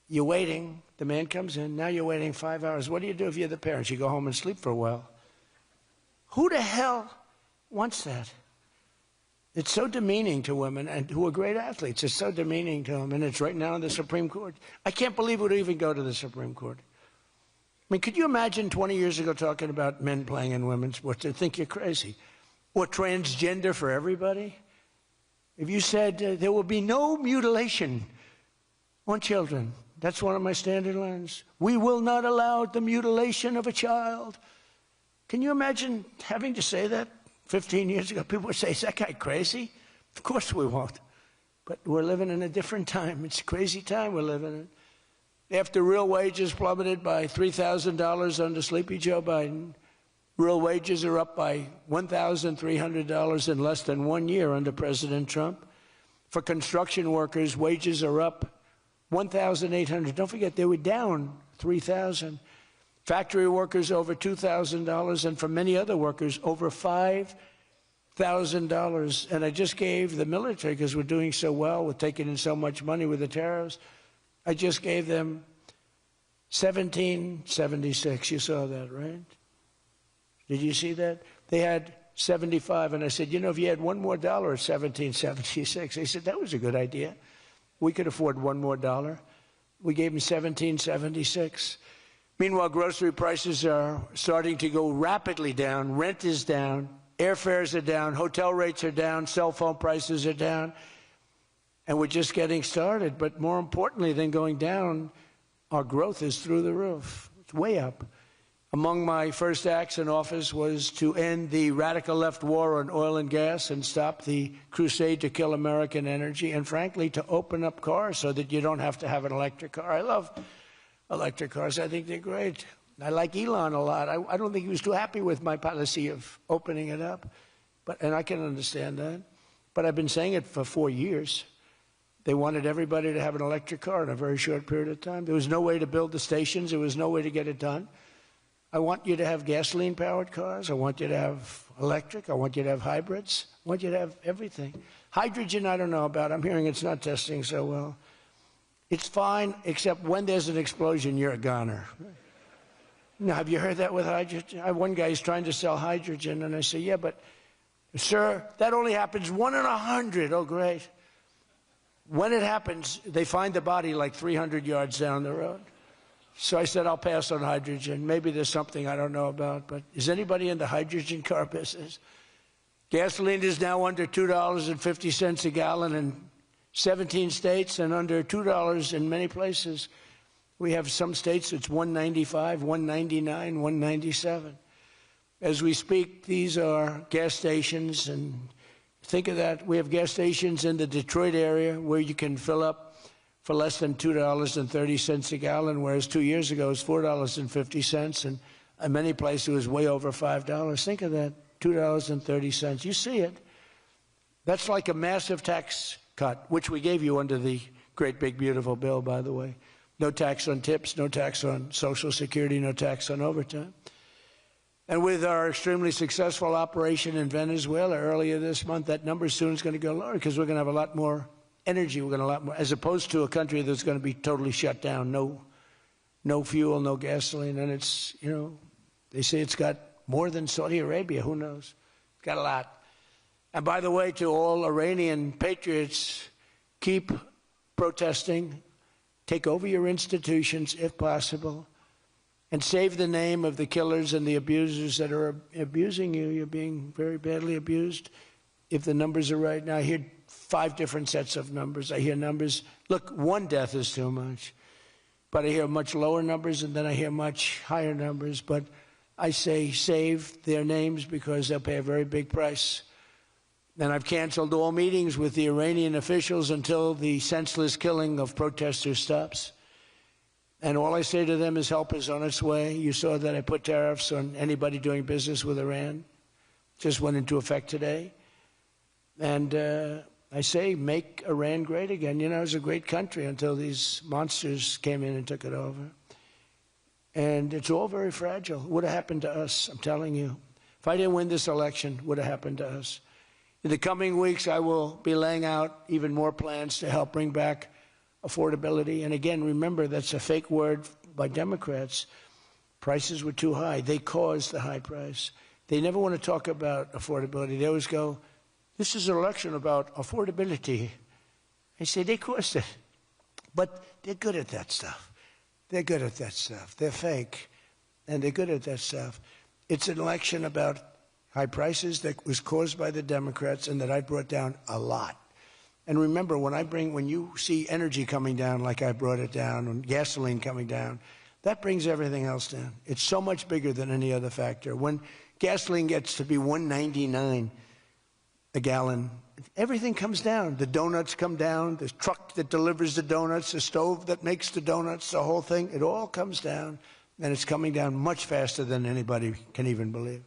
You're waiting. The man comes in. Now you're waiting 5 hours. What do you do if you're the parents? You go home and sleep for a while. Who the hell wants that? It's so demeaning to women and who are great athletes. It's so demeaning to them, and it's right now in the Supreme Court. I can't believe it would even go to the Supreme Court. I mean, could you imagine 20 years ago talking about men playing in women's sports? They'd think you're crazy. Or transgender for everybody. If you said there will be no mutilation on children, that's one of my standard lines. We will not allow the mutilation of a child. Can you imagine having to say that 15 years ago? People would say, is that guy crazy? Of course we won't. But we're living in a different time. It's a crazy time we're living in. After real wages plummeted by $3,000 under Sleepy Joe Biden, real wages are up by $1,300 in less than 1 year under President Trump. For construction workers, wages are up $1,800. Don't forget, they were down $3,000. Factory workers over $2,000, and for many other workers, over $5,000. And I just gave the military, because we're doing so well with taking in so much money with the tariffs, I just gave them $1,776. You saw that, right? Did you see that? They had 75, and I said, you know, if you had $1 more, it's $1,776. They said, that was a good idea. We could afford $1 more. We gave them $1,776. Meanwhile, grocery prices are starting to go rapidly down. Rent is down. Airfares are down. Hotel rates are down. Cell phone prices are down. And we're just getting started. But more importantly than going down, our growth is through the roof. It's way up. Among my first acts in office was to end the radical left war on oil and gas and stop the crusade to kill American energy, and frankly, to open up cars so that you don't have to have an electric car. I love electric cars. I think they're great. I like Elon a lot. I don't think he was too happy with my policy of opening it up, and I can understand that. But I've been saying it for 4 years. They wanted everybody to have an electric car in a very short period of time. There was no way to build the stations. There was no way to get it done. I want you to have gasoline-powered cars. I want you to have electric. I want you to have hybrids. I want you to have everything. Hydrogen, I don't know about. I'm hearing it's not testing so well. It's fine, except when there's an explosion, you're a goner. Now, have you heard that with hydrogen? I have one guy who's trying to sell hydrogen, and I say, yeah, but, sir, that only happens 1 in 100. Oh, great. When it happens, they find the body like 300 yards down the road. So I said, I'll pass on hydrogen. Maybe there's something I don't know about, but is anybody in the hydrogen car business? Gasoline is now under $2.50 a gallon in 17 states and under $2 in many places. We have some states it's $1.95, $1.99, $1.97. As we speak, these are gas stations, and think of that. We have gas stations in the Detroit area where you can fill up for less than $2.30 a gallon, whereas 2 years ago it was $4.50, and in many places it was way over $5. Think of that, $2.30. You see it. That's like a massive tax cut, which we gave you under the great big beautiful bill, by the way. No tax on tips, no tax on Social Security, no tax on overtime. And with our extremely successful operation in Venezuela earlier this month, that number soon is going to go lower because we're going to have a lot more energy. We're going to have a lot more, as opposed to a country that's going to be totally shut down. No fuel, no gasoline. And it's, you know, they say it's got more than Saudi Arabia. Who knows? It's got a lot. And by the way, to all Iranian patriots, keep protesting. Take over your institutions if possible. And save the name of the killers and the abusers that are abusing you. You're being very badly abused. If the numbers are right now, I hear 5 different sets of numbers. I hear numbers, look, 1 death is too much. But I hear much lower numbers, and then I hear much higher numbers. But I say save their names because they'll pay a very big price. And I've canceled all meetings with the Iranian officials until the senseless killing of protesters stops. And all I say to them is help is on its way. You saw that I put tariffs on anybody doing business with Iran. Just went into effect today. And I say make Iran great again. You know, it was a great country until these monsters came in and took it over. And it's all very fragile. It would have happened to us, I'm telling you. If I didn't win this election, it would have happened to us. In the coming weeks, I will be laying out even more plans to help bring back affordability. And again, remember, that's a fake word by Democrats. Prices were too high. They caused the high price. They never want to talk about affordability. They always go, this is an election about affordability. I say, they caused it. But they're good at that stuff. They're good at that stuff. They're fake, and they're good at that stuff. It's an election about high prices that was caused by the Democrats and that I brought down a lot. And remember, when you see energy coming down like I brought it down, and gasoline coming down, that brings everything else down. It's so much bigger than any other factor. When gasoline gets to be $1.99 a gallon, everything comes down. The donuts come down, the truck that delivers the donuts, the stove that makes the donuts, the whole thing, it all comes down. And it's coming down much faster than anybody can even believe.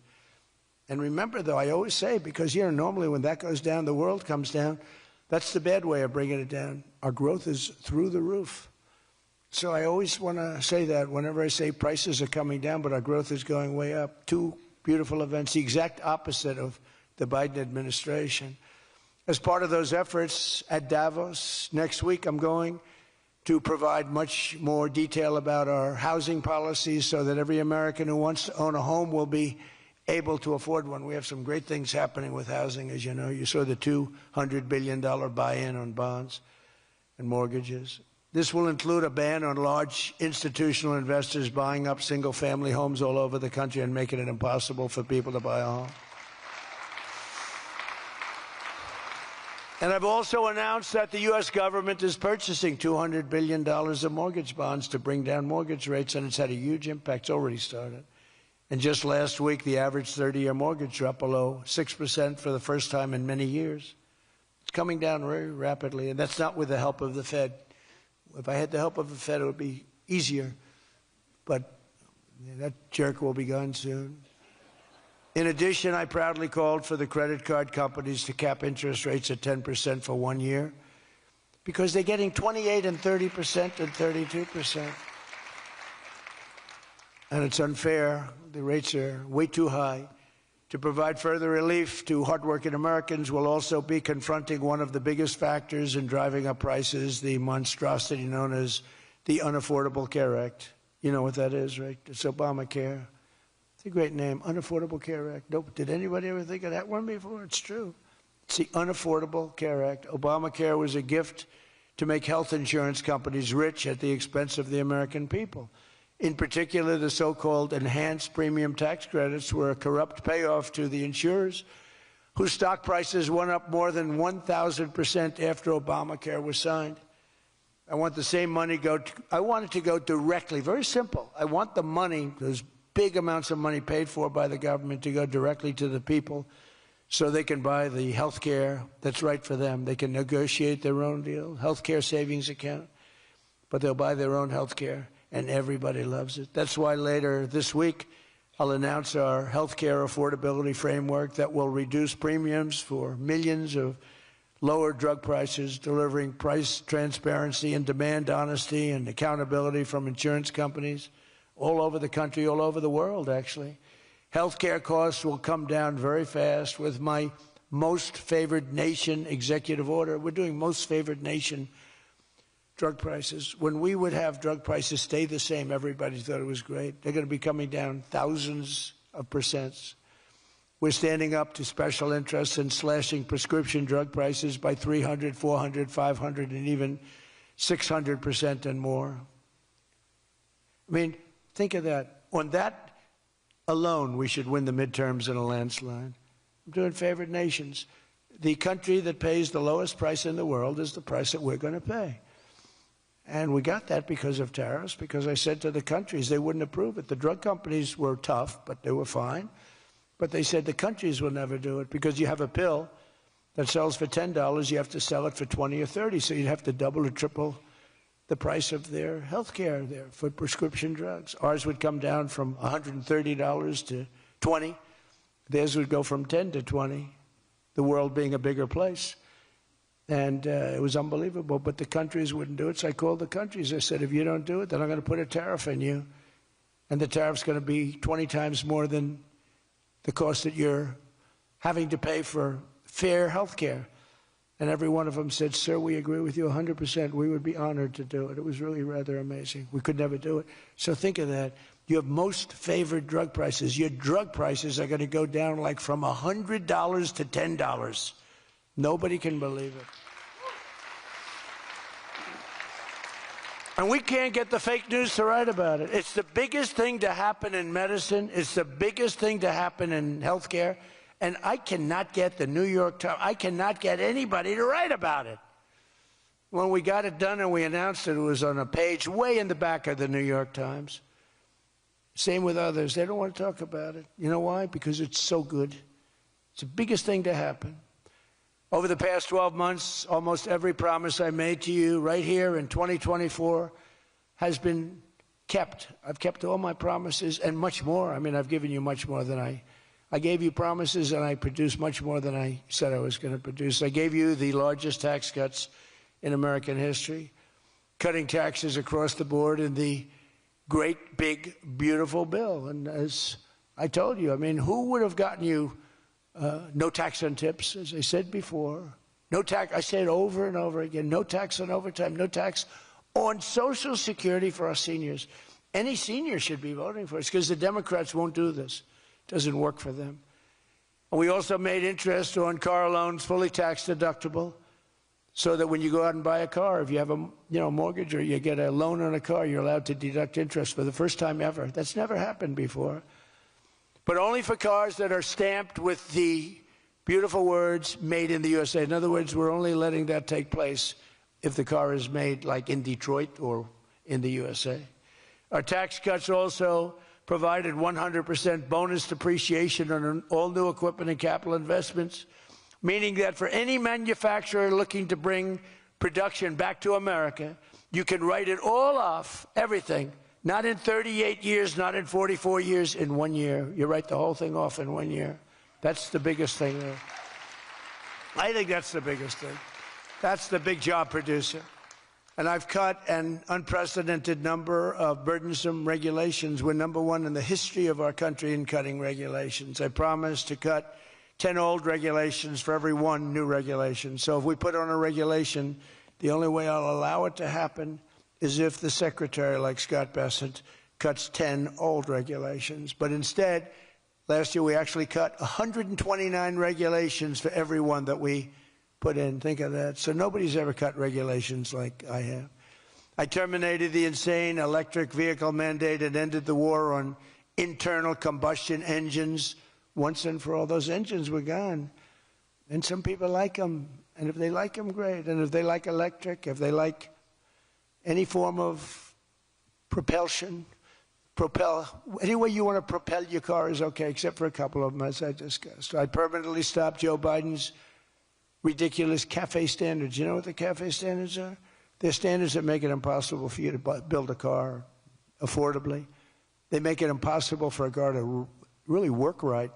And remember, though, I always say, because, you know, normally when that goes down, the world comes down. That's the bad way of bringing it down. Our growth is through the roof. So I always want to say that whenever I say prices are coming down, but our growth is going way up. 2 beautiful events, the exact opposite of the Biden administration. As part of those efforts at Davos next week, I'm going to provide much more detail about our housing policies so that every American who wants to own a home will be able to afford one. We have some great things happening with housing, as you know. You saw the $200 billion buy-in on bonds and mortgages. This will include a ban on large institutional investors buying up single-family homes all over the country and making it impossible for people to buy a home. And I've also announced that the U.S. government is purchasing $200 billion of mortgage bonds to bring down mortgage rates, and it's had a huge impact. It's already started. And just last week, the average 30-year mortgage dropped below 6% for the first time in many years. It's coming down very rapidly, and that's not with the help of the Fed. If I had the help of the Fed, it would be easier. But that jerk will be gone soon. In addition, I proudly called for the credit card companies to cap interest rates at 10% for 1 year because they're getting 28% and 30% and 32%. And it's unfair. The rates are way too high. To provide further relief to hardworking Americans, we'll also be confronting one of the biggest factors in driving up prices, the monstrosity known as the Unaffordable Care Act. You know what that is, right? It's Obamacare. It's a great name, Unaffordable Care Act. Nope. Did anybody ever think of that one before? It's true. It's the Unaffordable Care Act. Obamacare was a gift to make health insurance companies rich at the expense of the American people. In particular, the so-called enhanced premium tax credits were a corrupt payoff to the insurers, whose stock prices went up more than 1,000% after Obamacare was signed. I want the same money I want it to go directly, very simple. I want the money, those big amounts of money paid for by the government, to go directly to the people so they can buy the health care that's right for them. They can negotiate their own deal, health care savings account, but they'll buy their own health care. And everybody loves it. That's why later this week, I'll announce our health care affordability framework that will reduce premiums for millions of lower drug prices, delivering price transparency and demand honesty and accountability from insurance companies all over the country, all over the world, actually. Health care costs will come down very fast with my most favored nation executive order. We're doing most favored nation drug prices. When we would have drug prices stay the same, everybody thought it was great. They're going to be coming down thousands of percents. We're standing up to special interests and slashing prescription drug prices by 300, 400, 500, and even 600% and more. I mean, think of that. On that alone, we should win the midterms in a landslide. I'm doing favored nations. The country that pays the lowest price in the world is the price that we're going to pay. And we got that because of tariffs, because I said to the countries they wouldn't approve it. The drug companies were tough, but they were fine. But they said the countries will never do it because you have a pill that sells for $10, you have to sell it for 20 or 30, so you'd have to double or triple the price of their health care there for prescription drugs. Ours would come down from $130 to $20. Theirs would go from 10 to 20, the world being a bigger place. And it was unbelievable, but the countries wouldn't do it. So I called the countries. I said, if you don't do it, then I'm going to put a tariff on you. And the tariff's going to be 20 times more than the cost that you're having to pay for fair health care. And every one of them said, sir, we agree with you 100%. We would be honored to do it. It was really rather amazing. We could never do it. So think of that. You have most favored drug prices. Your drug prices are going to go down like from $100 to $10. Nobody can believe it. And we can't get the fake news to write about it. It's the biggest thing to happen in medicine. It's the biggest thing to happen in healthcare. And I cannot get the New York Times, I cannot get anybody to write about it. When we got it done and we announced it, it was on a page way in the back of the New York Times. Same with others. They don't want to talk about it. You know why? Because it's so good. It's the biggest thing to happen. Over the past 12 months, almost every promise I made to you right here in 2024 has been kept. I've kept all my promises and much more. I mean, I've given you much more than I gave you promises, and I produced much more than I said I was going to produce. I gave you the largest tax cuts in American history, cutting taxes across the board in the great, big, beautiful bill. And as I told you, I mean, who would have gotten you no tax on tips, as I said before. No tax, I say it over and over again, no tax on overtime, no tax on Social Security for our seniors. Any senior should be voting for us because the Democrats won't do this. It doesn't work for them. And we also made interest on car loans fully tax deductible so that when you go out and buy a car, if you have a mortgage or you get a loan on a car, you're allowed to deduct interest for the first time ever. That's never happened before. But only for cars that are stamped with the beautiful words, made in the USA. In other words, we're only letting that take place if the car is made like in Detroit or in the USA. Our tax cuts also provided 100% bonus depreciation on all new equipment and capital investments, meaning that for any manufacturer looking to bring production back to America, you can write it all off, everything. Not in 38 years, not in 44 years, in 1 year. You write the whole thing off in 1 year. That's the biggest thing there. I think that's the biggest thing. That's the big job producer. And I've cut an unprecedented number of burdensome regulations. We're number one in the history of our country in cutting regulations. I promised to cut 10 old regulations for every one new regulation. So if we put on a regulation, the only way I'll allow it to happen is if the secretary, like Scott Bessent, cuts 10 old regulations. But instead, last year we actually cut 129 regulations for every one that we put in. Think of that. So nobody's ever cut regulations like I have. I terminated the insane electric vehicle mandate and ended the war on internal combustion engines once and for all. Those engines were gone. And some people like them. And if they like them, great. And if they like electric, if they like any form of propulsion, any way you want to propel your car is okay, except for a couple of them, as I discussed. I permanently stopped Joe Biden's ridiculous CAFE standards. You know what the CAFE standards are? They're standards that make it impossible for you to build a car affordably. They make it impossible for a car to really work right.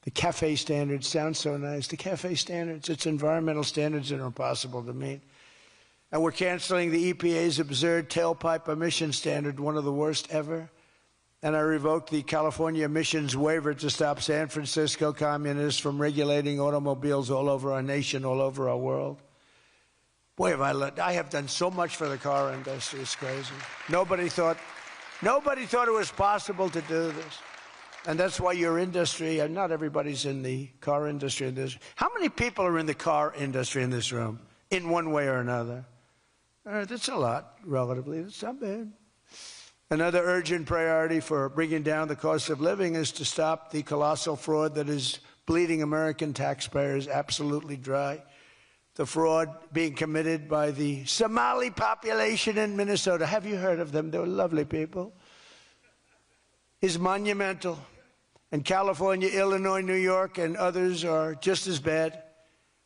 The CAFE standards sound so nice. The CAFE standards, it's environmental standards that are impossible to meet. And we're canceling the EPA's absurd tailpipe emission standard, one of the worst ever. And I revoked the California emissions waiver to stop San Francisco communists from regulating automobiles all over our nation, all over our world. Boy, I have done so much for the car industry. It's crazy. Nobody thought it was possible to do this. And that's why your industry, and not everybody's in the car industry. How many people are in the car industry in this room, in one way or another? That's a lot, relatively. That's not bad. Another urgent priority for bringing down the cost of living is to stop the colossal fraud that is bleeding American taxpayers absolutely dry. The fraud being committed by the Somali population in Minnesota. Have you heard of them? They're lovely people. Is monumental. And California, Illinois, New York, and others are just as bad.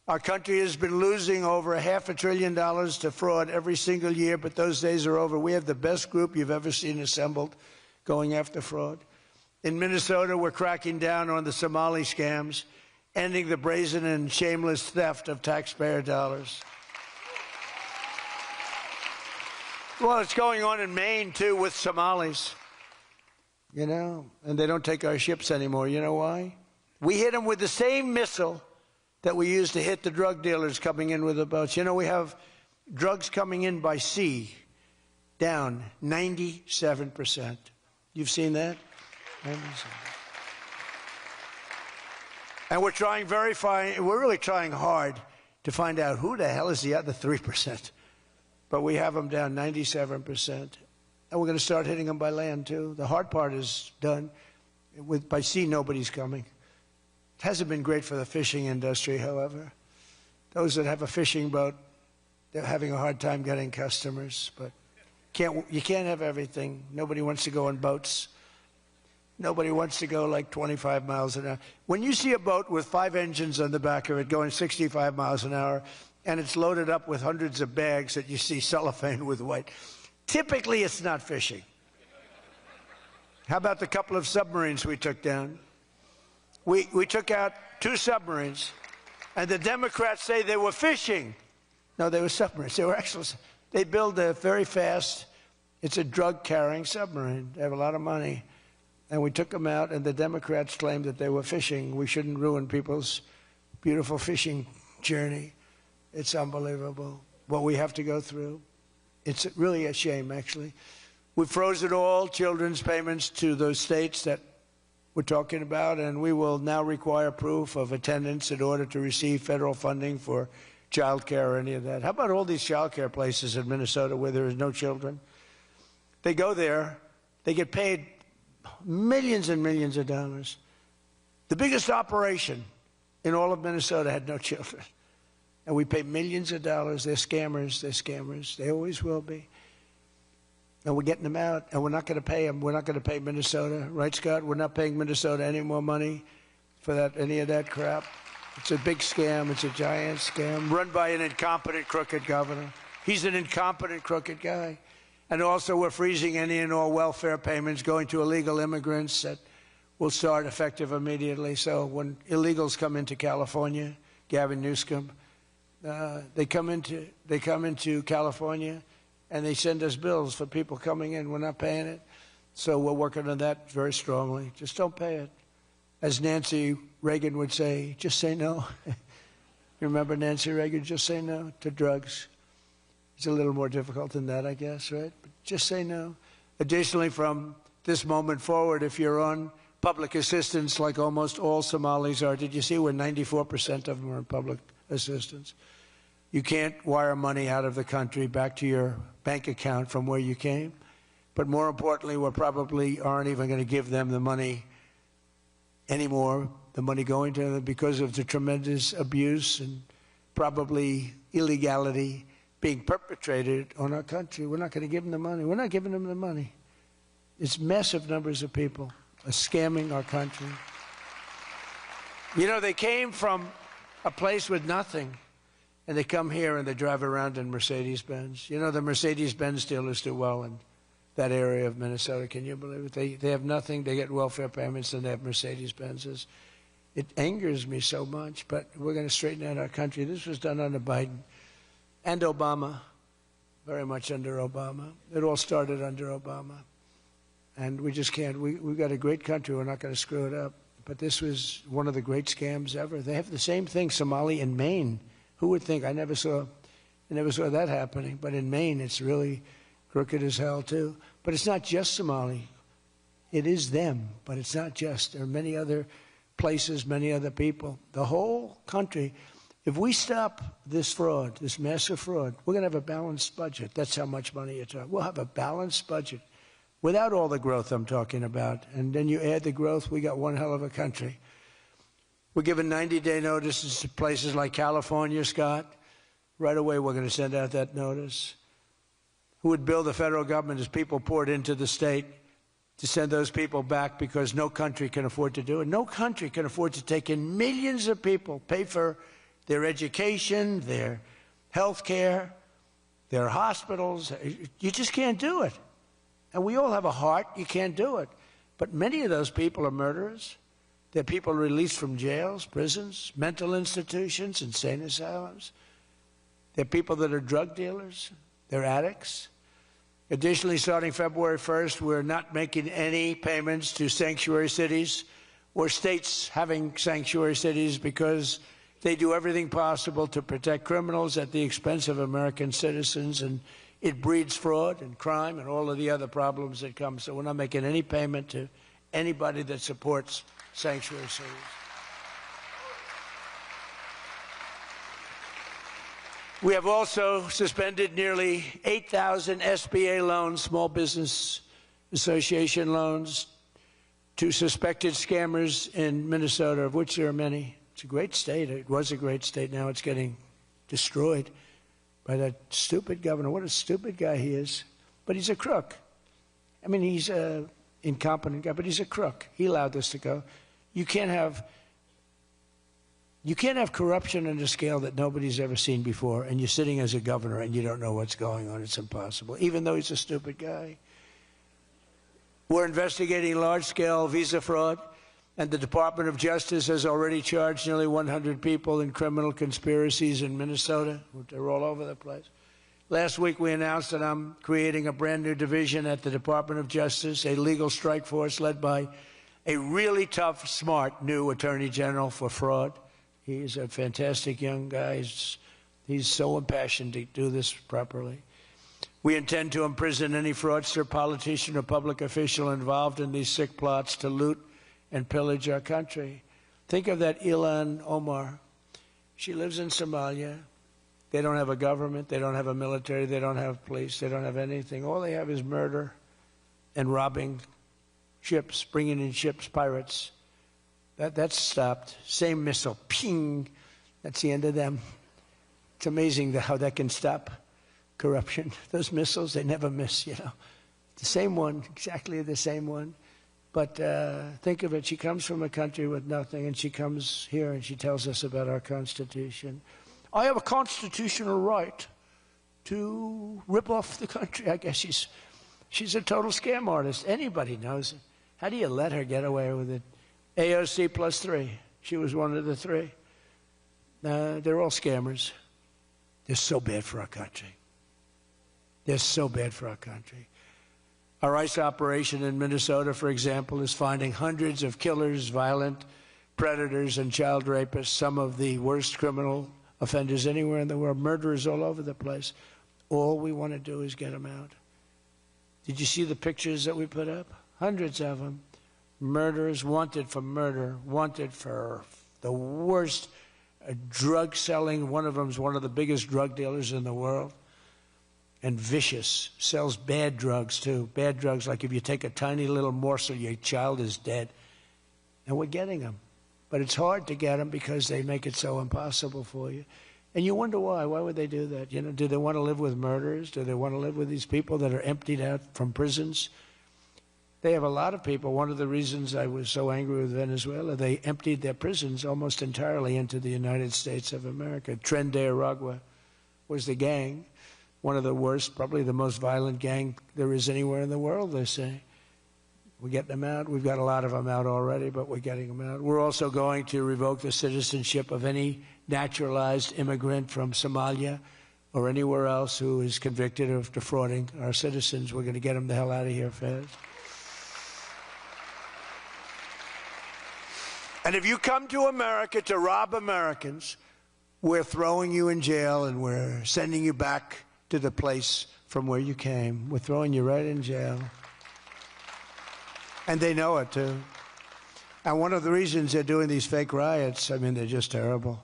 Our country has been losing over $500 billion to fraud every single year, but those days are over. We have the best group you've ever seen assembled going after fraud. In Minnesota, we're cracking down on the Somali scams, ending the brazen and shameless theft of taxpayer dollars. Well, it's going on in Maine, too, with Somalis. You know, and they don't take our ships anymore. You know why? We hit them with the same missile that we used to hit the drug dealers coming in with the boats. You know, we have drugs coming in by sea down 97%. You've seen that? 97%. And we're trying we're really trying hard to find out who the hell is the other 3%. But we have them down 97%. And we're going to start hitting them by land, too. The hard part is done. By sea, nobody's coming. It hasn't been great for the fishing industry, however. Those that have a fishing boat, they're having a hard time getting customers. But you can't have everything. Nobody wants to go on boats. Nobody wants to go like 25 miles an hour. When you see a boat with 5 engines on the back of it going 65 miles an hour, and it's loaded up with hundreds of bags that you see cellophane with white, typically it's not fishing. How about the couple of submarines we took down? We took out 2 submarines, and the Democrats say they were fishing. No, they were submarines. They were actually, they build a very fast, it's a drug-carrying submarine. They have a lot of money. And we took them out, and the Democrats claimed that they were fishing. We shouldn't ruin people's beautiful fishing journey. It's unbelievable what we have to go through. It's really a shame, actually. We've frozen all children's payments to those states that we're talking about, and we will now require proof of attendance in order to receive federal funding for child care or any of that. How about all these child care places in Minnesota where there is no children? They go there, they get paid millions and millions of dollars. The biggest operation in all of Minnesota had no children. And we pay millions of dollars. They're scammers. They're scammers. They always will be. And we're getting them out, and we're not going to pay them. We're not going to pay Minnesota. Right, Scott? We're not paying Minnesota any more money for that, any of that crap. It's a big scam. It's a giant scam run by an incompetent, crooked governor. He's an incompetent, crooked guy. And also, we're freezing any and all welfare payments going to illegal immigrants that will start effective immediately. So when illegals come into California, Gavin Newsom, they come into California, and they send us bills for people coming in. We're not paying it. So we're working on that very strongly. Just don't pay it. As Nancy Reagan would say, just say no. You remember Nancy Reagan? Just say no to drugs. It's a little more difficult than that, I guess, right? But just say no. Additionally, from this moment forward, if you're on public assistance like almost all Somalis are, did you see where 94% of them are on public assistance? You can't wire money out of the country back to your bank account from where you came. But more importantly, we probably aren't even going to give them the money anymore, the money going to them, because of the tremendous abuse and probably illegality being perpetrated on our country. We're not going to give them the money. We're not giving them the money. It's massive numbers of people are scamming our country. You know, they came from a place with nothing, and they come here and they drive around in Mercedes-Benz. You know, the Mercedes-Benz dealers do well in that area of Minnesota. Can you believe it? They have nothing. They get welfare payments, and they have Mercedes-Benzes. It angers me so much, but we're going to straighten out our country. This was done under Biden and Obama, very much under Obama. It all started under Obama. And we just can't. We've got a great country. We're not going to screw it up. But this was one of the great scams ever. They have the same thing, Somali in Maine. Who would think? I never saw that happening. But in Maine, it's really crooked as hell, too. But it's not just Somali. It is them, but it's not just. There are many other places, many other people. The whole country, if we stop this fraud, this massive fraud, we're going to have a balanced budget. That's how much money you're talking. We'll have a balanced budget without all the growth I'm talking about. And then you add the growth, we got one hell of a country. We're giving 90-day notices to places like California, Scott. Right away, we're going to send out that notice. Who would bill the federal government as people poured into the state to send those people back because no country can afford to do it? No country can afford to take in millions of people, pay for their education, their health care, their hospitals. You just can't do it. And we all have a heart. You can't do it. But many of those people are murderers. They're people released from jails, prisons, mental institutions, insane asylums. They're people that are drug dealers. They're addicts. Additionally, starting February 1st, we're not making any payments to sanctuary cities or states having sanctuary cities because they do everything possible to protect criminals at the expense of American citizens, and it breeds fraud and crime and all of the other problems that come. So we're not making any payment to anybody that supports sanctuary cities. We have also suspended nearly 8,000 SBA loans, Small Business Association loans, to suspected scammers in Minnesota, of which there are many. It's a great state. It was a great state. Now it's getting destroyed by that stupid governor. What a stupid guy he is. But he's a crook. I mean, he's an incompetent guy, but he's a crook. He allowed this to go. You can't have corruption on a scale that nobody's ever seen before, and you're sitting as a governor and you don't know what's going on. It's impossible, even though he's a stupid guy. We're investigating large-scale visa fraud, and the Department of Justice has already charged nearly 100 people in criminal conspiracies in Minnesota. They're all over the place. Last week, we announced that I'm creating a brand-new division at the Department of Justice, a legal strike force led by a really tough, smart new Attorney General for fraud. He's a fantastic young guy. He's so impassioned to do this properly. We intend to imprison any fraudster, politician, or public official involved in these sick plots to loot and pillage our country. Think of that Ilhan Omar. She lives in Somalia. They don't have a government. They don't have a military. They don't have police. They don't have anything. All they have is murder and robbing ships, bringing in ships, pirates. That's stopped. Same missile, ping. That's the end of them. It's amazing how that can stop corruption. Those missiles, they never miss, you know. The same one, exactly the same one. But think of it. She comes from a country with nothing, and she comes here and she tells us about our Constitution. I have a constitutional right to rip off the country. I guess she's a total scam artist. Anybody knows it. How do you let her get away with it? AOC +3. She was one of the three. They're all scammers. They're so bad for our country. They're so bad for our country. Our ICE operation in Minnesota, for example, is finding hundreds of killers, violent predators, and child rapists, some of the worst criminal offenders anywhere in the world, murderers all over the place. All we want to do is get them out. Did you see the pictures that we put up? Hundreds of them. Murderers wanted for murder, wanted for the worst drug selling. One of them is one of the biggest drug dealers in the world. And vicious, sells bad drugs too. Bad drugs, like if you take a tiny little morsel, your child is dead. And we're getting them. But it's hard to get them because they make it so impossible for you. And you wonder why. Why would they do that? You know, do they want to live with murderers? Do they want to live with these people that are emptied out from prisons? They have a lot of people. One of the reasons I was so angry with Venezuela, they emptied their prisons almost entirely into the United States of America. Tren de Aragua was the gang. one of the worst, probably the most violent gang there is anywhere in the world, they say. We're getting them out. We've got a lot of them out already, but we're getting them out. We're also going to revoke the citizenship of any naturalized immigrant from Somalia or anywhere else who is convicted of defrauding our citizens. We're going to get them the hell out of here fast. And if you come to America to rob Americans, we're throwing you in jail and we're sending you back to the place from where you came. We're throwing you right in jail. And they know it, too. And one of the reasons they're doing these fake riots, I mean, they're just terrible.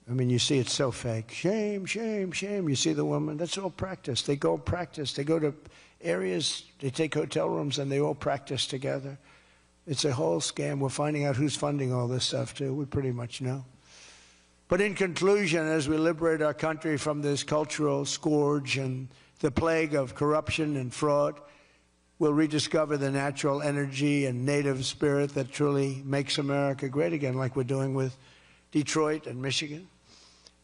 I mean, you see it's so fake. Shame, shame, shame. You see the woman. That's all practice. They go practice. They go to areas, they take hotel rooms, and they all practice together. It's a whole scam. We're finding out who's funding all this stuff, too. We pretty much know. But in conclusion, as we liberate our country from this cultural scourge and the plague of corruption and fraud, we'll rediscover the natural energy and native spirit that truly makes America great again, like we're doing with Detroit and Michigan.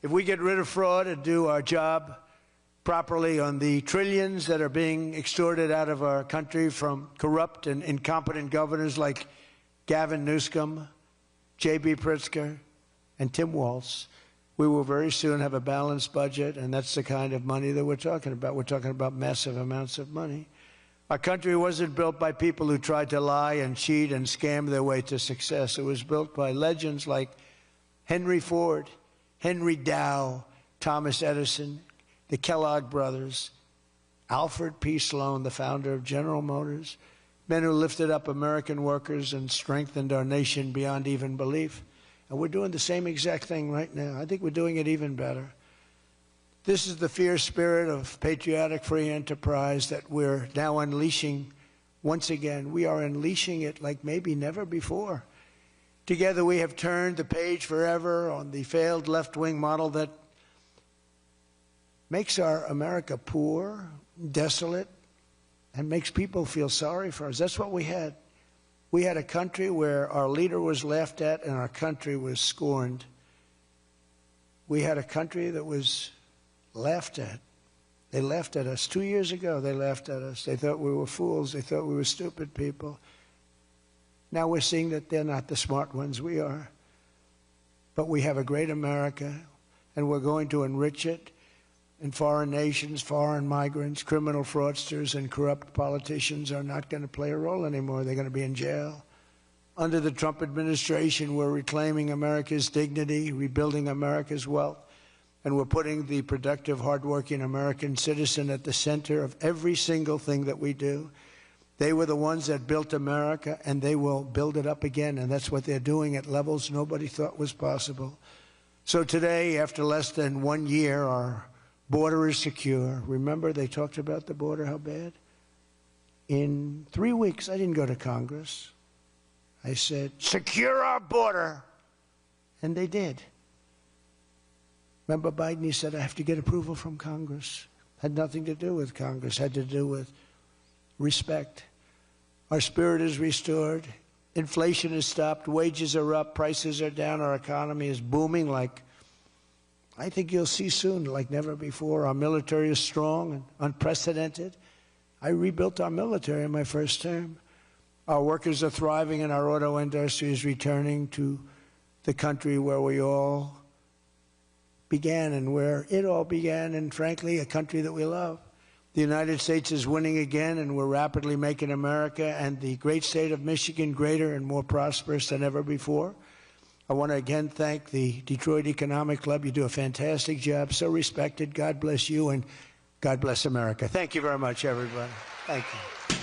If we get rid of fraud and do our job properly on the trillions that are being extorted out of our country from corrupt and incompetent governors like Gavin Newsom, J.B. Pritzker, and Tim Walz, we will very soon have a balanced budget, and that's the kind of money that we're talking about. We're talking about massive amounts of money. Our country wasn't built by people who tried to lie and cheat and scam their way to success. It was built by legends like Henry Ford, Henry Dow, Thomas Edison, the Kellogg brothers, Alfred P. Sloan, the founder of General Motors, men who lifted up American workers and strengthened our nation beyond even belief. And we're doing the same exact thing right now. I think we're doing it even better. This is the fierce spirit of patriotic free enterprise that we're now unleashing once again. We are unleashing it like maybe never before. Together we have turned the page forever on the failed left-wing model that makes our America poor, desolate, and makes people feel sorry for us. That's what we had. We had a country where our leader was laughed at and our country was scorned. We had a country that was laughed at. They laughed at us. 2 years ago, they laughed at us. They thought we were fools. They thought we were stupid people. Now we're seeing that they're not the smart ones. We are. But we have a great America, and we're going to enrich it. And foreign nations, foreign migrants, criminal fraudsters, and corrupt politicians are not going to play a role anymore. They're going to be in jail. Under the Trump administration, we're reclaiming America's dignity, rebuilding America's wealth, and we're putting the productive, hardworking American citizen at the center of every single thing that we do. They were the ones that built America, and they will build it up again, and that's what they're doing at levels nobody thought was possible. So today, after less than 1 year, our border is secure. Remember, they talked about the border, how bad? In 3 weeks, I didn't go to Congress. I said, secure our border. And they did. Remember Biden, he said, I have to get approval from Congress. Had nothing to do with Congress, had to do with respect. Our spirit is restored. Inflation is stopped. Wages are up. Prices are down. Our economy is booming like I think you'll see soon, like never before. Our military is strong and unprecedented. I rebuilt our military in my first term. Our workers are thriving and our auto industry is returning to the country where we all began and where it all began, and frankly, a country that we love. The United States is winning again, and we're rapidly making America and the great state of Michigan greater and more prosperous than ever before. I want to again thank the Detroit Economic Club. You do a fantastic job, so respected. God bless you, and God bless America. Thank you very much, everybody. Thank you.